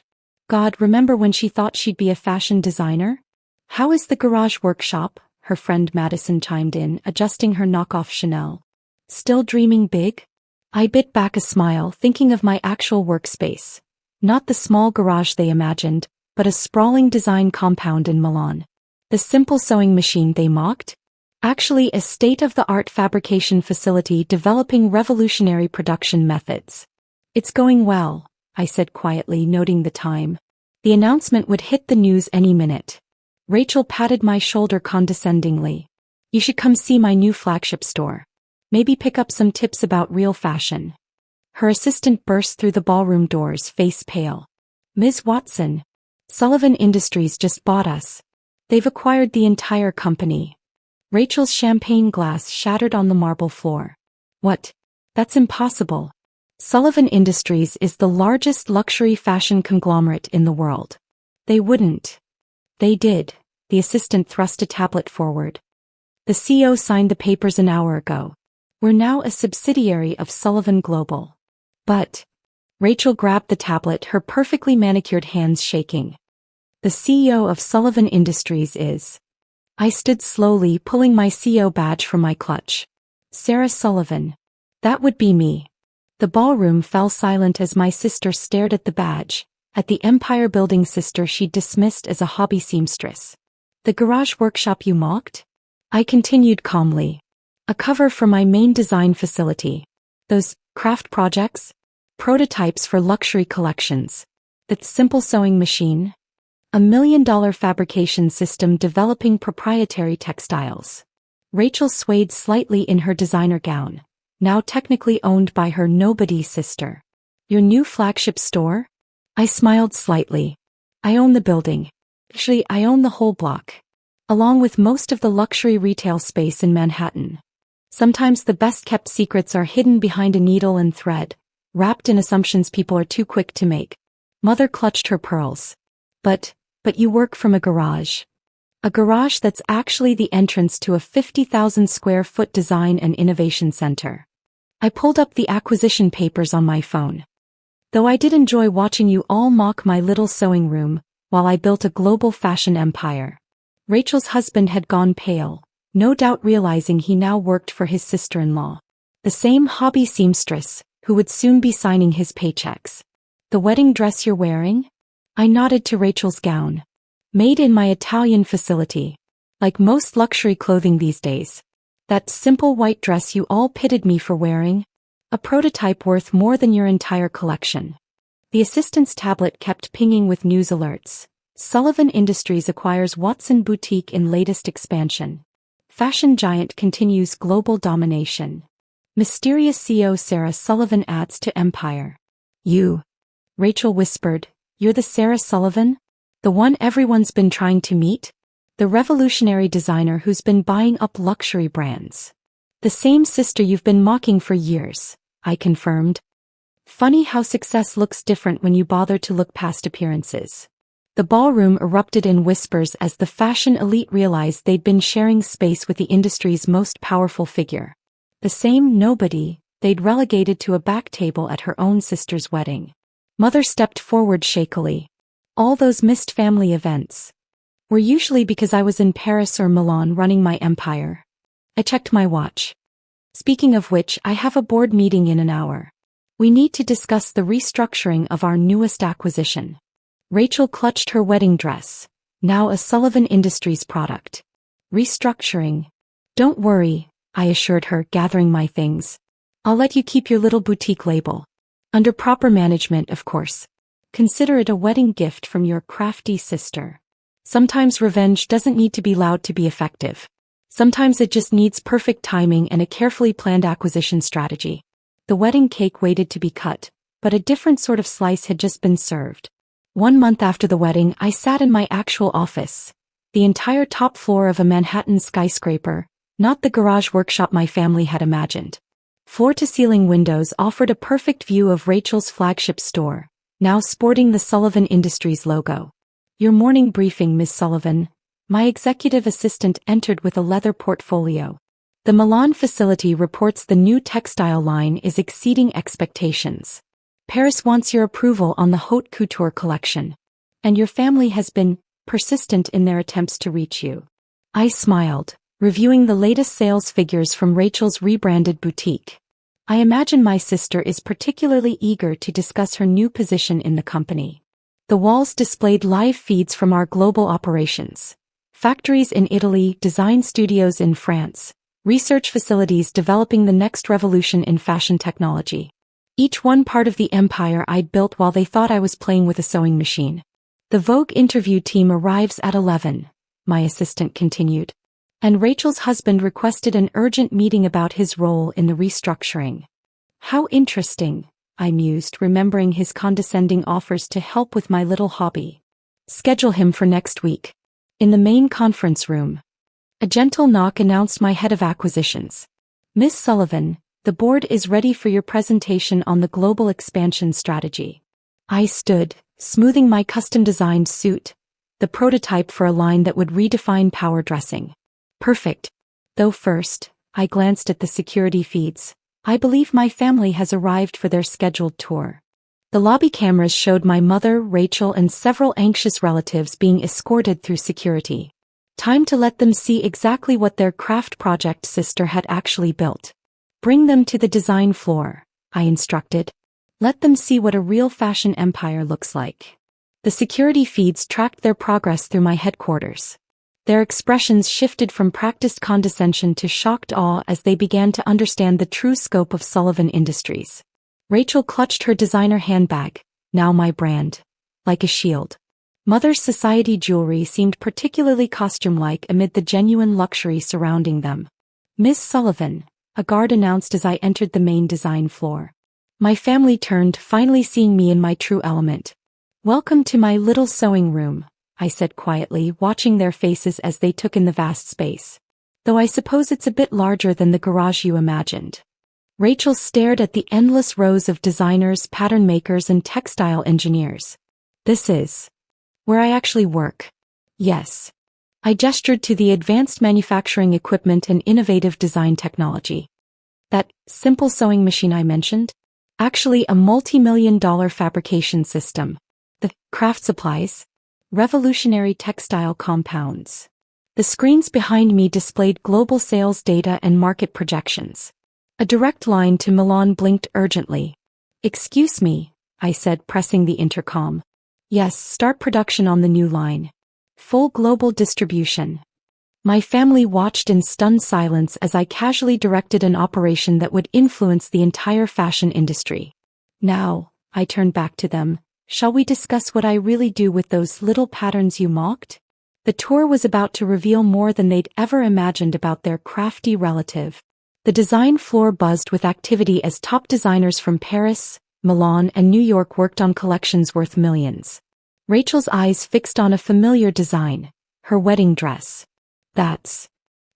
Speaker 1: God, remember when she thought she'd be a fashion designer? How is the garage workshop? Her friend Madison chimed in, adjusting her knockoff Chanel. Still dreaming big? I bit back a smile, thinking of my actual workspace. Not the small garage they imagined, but a sprawling design compound in Milan. The simple sewing machine they mocked? Actually a state-of-the-art fabrication facility developing revolutionary production methods. It's going well, I said quietly, noting the time. The announcement would hit the news any minute. Rachel patted my shoulder condescendingly. You should come see my new flagship store. Maybe pick up some tips about real fashion. Her assistant burst through the ballroom doors, face pale. Ms. Watson. Sullivan Industries just bought us. They've acquired the entire company. Rachel's champagne glass shattered on the marble floor. What? That's impossible. Sullivan Industries is the largest luxury fashion conglomerate in the world. They wouldn't. They did. The assistant thrust a tablet forward. The CEO signed the papers an hour ago. We're now a subsidiary of Sullivan Global. But... Rachel grabbed the tablet, her perfectly manicured hands shaking. The CEO of Sullivan Industries is... I stood slowly, pulling my CEO badge from my clutch. Sarah Sullivan. That would be me. The ballroom fell silent as my sister stared at the badge, at the empire-building sister she'd dismissed as a hobby seamstress. The garage workshop you mocked? I continued calmly. A cover for my main design facility. Those craft projects? Prototypes for luxury collections. That simple sewing machine? $1 million fabrication system developing proprietary textiles. Rachel swayed slightly in her designer gown, now technically owned by her nobody sister. Your new flagship store? I smiled slightly. I own the building. Actually, I own the whole block. Along with most of the luxury retail space in Manhattan. Sometimes the best-kept secrets are hidden behind a needle and thread, wrapped in assumptions people are too quick to make. Mother clutched her pearls. But you work from a garage. A garage that's actually the entrance to a 50,000 square foot design and innovation center. I pulled up the acquisition papers on my phone. Though I did enjoy watching you all mock my little sewing room, while I built a global fashion empire. Rachel's husband had gone pale, no doubt realizing he now worked for his sister-in-law. The same hobby seamstress, who would soon be signing his paychecks. The wedding dress you're wearing? I nodded to Rachel's gown. Made in my Italian facility. Like most luxury clothing these days. That simple white dress you all pitted me for wearing? A prototype worth more than your entire collection. The assistant's tablet kept pinging with news alerts. Sullivan Industries acquires Watson Boutique in latest expansion. Fashion giant continues global domination. Mysterious CEO Sarah Sullivan adds to empire. You. Rachel whispered, you're the Sarah Sullivan? The one everyone's been trying to meet? The revolutionary designer who's been buying up luxury brands. The same sister you've been mocking for years, I confirmed. Funny how success looks different when you bother to look past appearances. The ballroom erupted in whispers as the fashion elite realized they'd been sharing space with the industry's most powerful figure. The same nobody they'd relegated to a back table at her own sister's wedding. Mother stepped forward shakily. All those missed family events were usually because I was in Paris or Milan running my empire. I checked my watch. Speaking of which, I have a board meeting in an hour. We need to discuss the restructuring of our newest acquisition. Rachel clutched her wedding dress, now a Sullivan Industries product. Restructuring. Don't worry, I assured her, gathering my things. I'll let you keep your little boutique label. Under proper management, of course. Consider it a wedding gift from your crafty sister. Sometimes revenge doesn't need to be loud to be effective. Sometimes it just needs perfect timing and a carefully planned acquisition strategy. The wedding cake waited to be cut, but a different sort of slice had just been served. 1 month after the wedding, I sat in my actual office. The entire top floor of a Manhattan skyscraper, not the garage workshop my family had imagined. Floor-to-ceiling windows offered a perfect view of Rachel's flagship store, now sporting the Sullivan Industries logo. Your morning briefing, Ms. Sullivan. My executive assistant entered with a leather portfolio. The Milan facility reports the new textile line is exceeding expectations. Paris wants your approval on the haute couture collection. And your family has been persistent in their attempts to reach you. I smiled, reviewing the latest sales figures from Rachel's rebranded boutique. I imagine my sister is particularly eager to discuss her new position in the company. The walls displayed live feeds from our global operations. Factories in Italy, design studios in France, research facilities developing the next revolution in fashion technology. Each one part of the empire I'd built while they thought I was playing with a sewing machine. The Vogue interview team arrives at 11, my assistant continued. And Rachel's husband requested an urgent meeting about his role in the restructuring. How interesting, I mused, remembering his condescending offers to help with my little hobby. Schedule him for next week. In the main conference room. A gentle knock announced my head of acquisitions. Miss Sullivan, the board is ready for your presentation on the global expansion strategy. I stood, smoothing my custom-designed suit, the prototype for a line that would redefine power dressing. Perfect. Though first, I glanced at the security feeds. I believe my family has arrived for their scheduled tour. The lobby cameras showed my mother, Rachel, and several anxious relatives being escorted through security. Time to let them see exactly what their craft project sister had actually built. Bring them to the design floor, I instructed. Let them see what a real fashion empire looks like. The security feeds tracked their progress through my headquarters. Their expressions shifted from practiced condescension to shocked awe as they began to understand the true scope of Sullivan Industries. Rachel clutched her designer handbag, now my brand, like a shield. Mother's society jewelry seemed particularly costume-like amid the genuine luxury surrounding them. "Miss Sullivan," a guard announced as I entered the main design floor. My family turned, finally seeing me in my true element. "Welcome to my little sewing room," I said quietly, watching their faces as they took in the vast space. "Though I suppose it's a bit larger than the garage you imagined." Rachel stared at the endless rows of designers, pattern makers, and textile engineers. "This is where I actually work." "Yes." I gestured to the advanced manufacturing equipment and innovative design technology. "That simple sewing machine I mentioned? Actually a multi-million-dollar fabrication system. The craft supplies? Revolutionary textile compounds." The screens behind me displayed global sales data and market projections. A direct line to Milan blinked urgently. "Excuse me," I said, pressing the intercom. "Yes, start production on the new line. Full global distribution." My family watched in stunned silence as I casually directed an operation that would influence the entire fashion industry. "Now," I turned back to them, "shall we discuss what I really do with those little patterns you mocked?" The tour was about to reveal more than they'd ever imagined about their crafty relative. The design floor buzzed with activity as top designers from Paris, Milan, and New York worked on collections worth millions. Rachel's eyes fixed on a familiar design, her wedding dress. "That's,"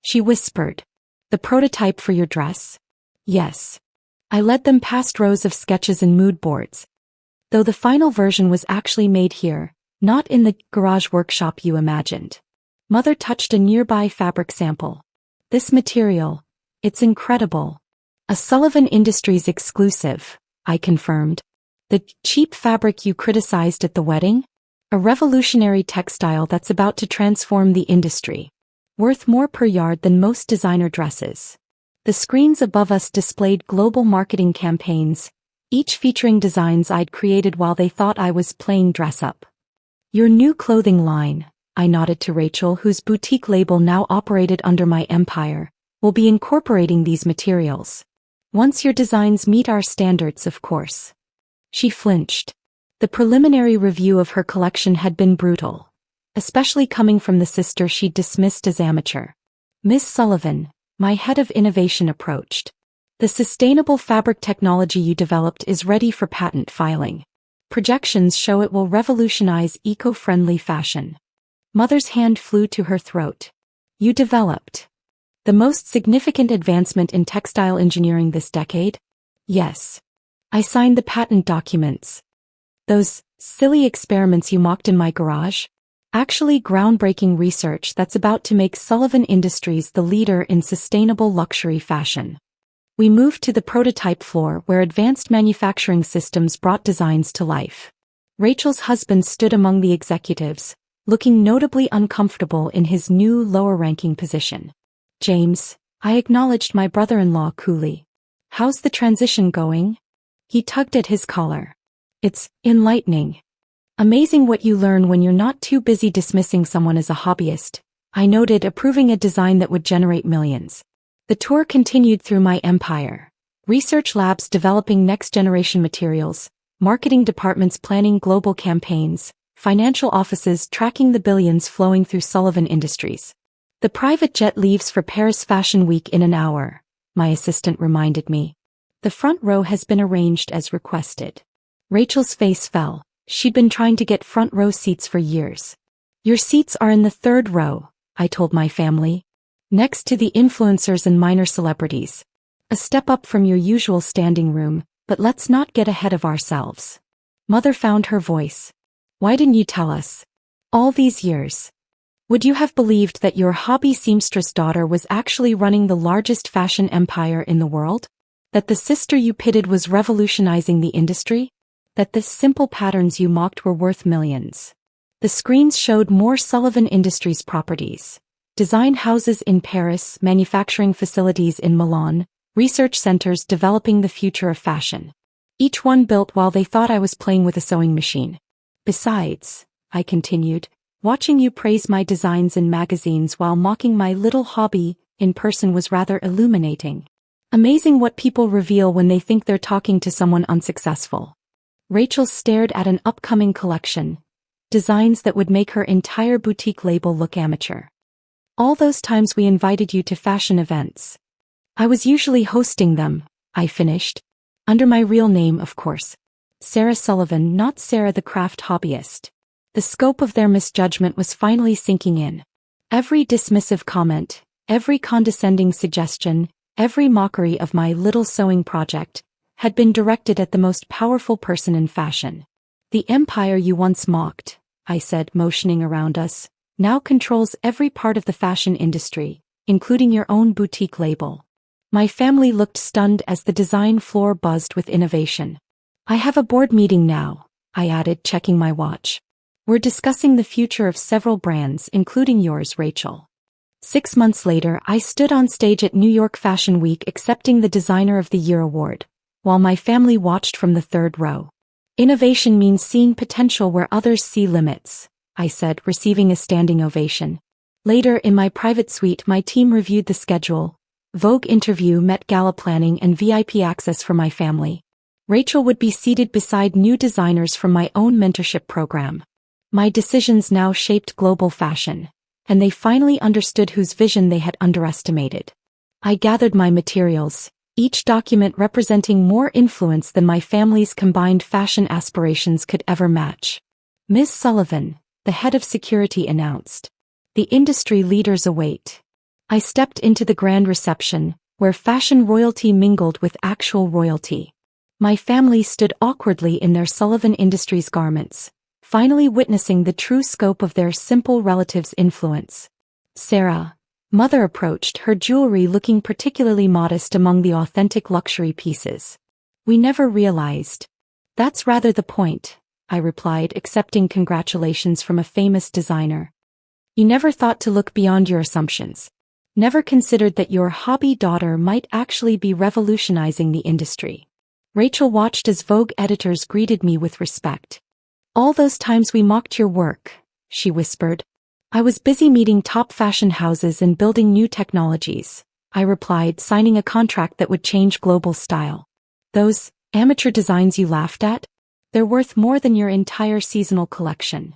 Speaker 1: she whispered, "the prototype for your dress?" "Yes." I led them past rows of sketches and mood boards. "Though the final version was actually made here, not in the garage workshop you imagined." Mother touched a nearby fabric sample. "This material, it's incredible." "A Sullivan Industries exclusive," I confirmed. "The cheap fabric you criticized at the wedding? A revolutionary textile that's about to transform the industry. Worth more per yard than most designer dresses." The screens above us displayed global marketing campaigns, each featuring designs I'd created while they thought I was playing dress-up. "Your new clothing line," I nodded to Rachel, whose boutique label now operated under my empire, "will be incorporating these materials. Once your designs meet our standards, of course." She flinched. The preliminary review of her collection had been brutal, especially coming from the sister she'd dismissed as amateur. "Miss Sullivan," my head of innovation approached. "The sustainable fabric technology you developed is ready for patent filing. Projections show it will revolutionize eco-friendly fashion." Mother's hand flew to her throat. "You developed the most significant advancement in textile engineering this decade?" "Yes." I signed the patent documents. "Those silly experiments you mocked in my garage? Actually groundbreaking research that's about to make Sullivan Industries the leader in sustainable luxury fashion." We moved to the prototype floor where advanced manufacturing systems brought designs to life. Rachel's husband stood among the executives, looking notably uncomfortable in his new lower-ranking position. "James," I acknowledged my brother-in-law coolly. "How's the transition going?" He tugged at his collar. "It's enlightening. Amazing what you learn when you're not too busy dismissing someone as a hobbyist," I noted, approving a design that would generate millions. The tour continued through my empire. Research labs developing next-generation materials, marketing departments planning global campaigns, financial offices tracking the billions flowing through Sullivan Industries. "The private jet leaves for Paris Fashion Week in an hour," my assistant reminded me. "The front row has been arranged as requested." Rachel's face fell. She'd been trying to get front row seats for years. "Your seats are in the third row," I told my family. "Next to the influencers and minor celebrities. A step up from your usual standing room, but let's not get ahead of ourselves." Mother found her voice. "Why didn't you tell us? All these years. Would you have believed that your hobby seamstress daughter was actually running the largest fashion empire in the world? That the sister you pitted was revolutionizing the industry? That the simple patterns you mocked were worth millions?" The screens showed more Sullivan Industries properties. Design houses in Paris, manufacturing facilities in Milan, research centers developing the future of fashion. Each one built while they thought I was playing with a sewing machine. "Besides," I continued, "watching you praise my designs in magazines while mocking my little hobby in person was rather illuminating. Amazing what people reveal when they think they're talking to someone unsuccessful." Rachel stared at an upcoming collection, designs that would make her entire boutique label look amateur. All those times we invited you to fashion events. I was usually hosting them, I finished. Under my real name, of course. Sarah Sullivan, not Sarah the craft hobbyist. The scope of their misjudgment was finally sinking in. Every dismissive comment, every condescending suggestion, every mockery of my little sewing project had been directed at the most powerful person in fashion. The empire you once mocked, I said, motioning around us, now controls every part of the fashion industry, including your own boutique label. My family looked stunned as the design floor buzzed with innovation. I have a board meeting now, I added, checking my watch. We're discussing the future of several brands, including yours, Rachel. 6 months later, I stood on stage at New York Fashion Week accepting the Designer of the Year award, while my family watched from the third row. Innovation means seeing potential where others see limits, I said, receiving a standing ovation. Later, in my private suite, my team reviewed the schedule: Vogue interview, Met Gala planning, and VIP access for my family. Rachel would be seated beside new designers from my own mentorship program. My decisions now shaped global fashion, and they finally understood whose vision they had underestimated. I gathered my materials, each document representing more influence than my family's combined fashion aspirations could ever match. Ms. Sullivan, the head of security, announced. The industry leaders await. I stepped into the grand reception, where fashion royalty mingled with actual royalty. My family stood awkwardly in their Sullivan Industries garments, finally witnessing the true scope of their simple relative's influence. Sarah, mother, approached, her jewelry looking particularly modest among the authentic luxury pieces. We never realized. That's rather the point, I replied, accepting congratulations from a famous designer. You never thought to look beyond your assumptions. Never considered that your hobby daughter might actually be revolutionizing the industry. Rachel watched as Vogue editors greeted me with respect. All those times we mocked your work, she whispered. I was busy meeting top fashion houses and building new technologies, I replied, signing a contract that would change global style. Those amateur designs you laughed at? They're worth more than your entire seasonal collection.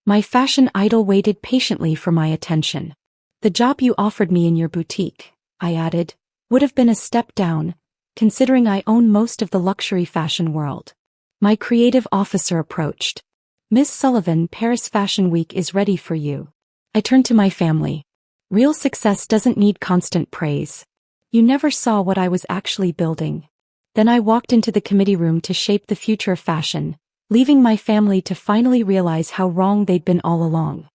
Speaker 1: My fashion idol waited patiently for my attention. The job you offered me in your boutique, I added, would have been a step down, considering I own most of the luxury fashion world. My creative officer approached. Miss Sullivan, Paris Fashion Week is ready for you. I turned to my family. Real success doesn't need constant praise. You never saw what I was actually building. Then I walked into the committee room to shape the future of fashion, leaving my family to finally realize how wrong they'd been all along.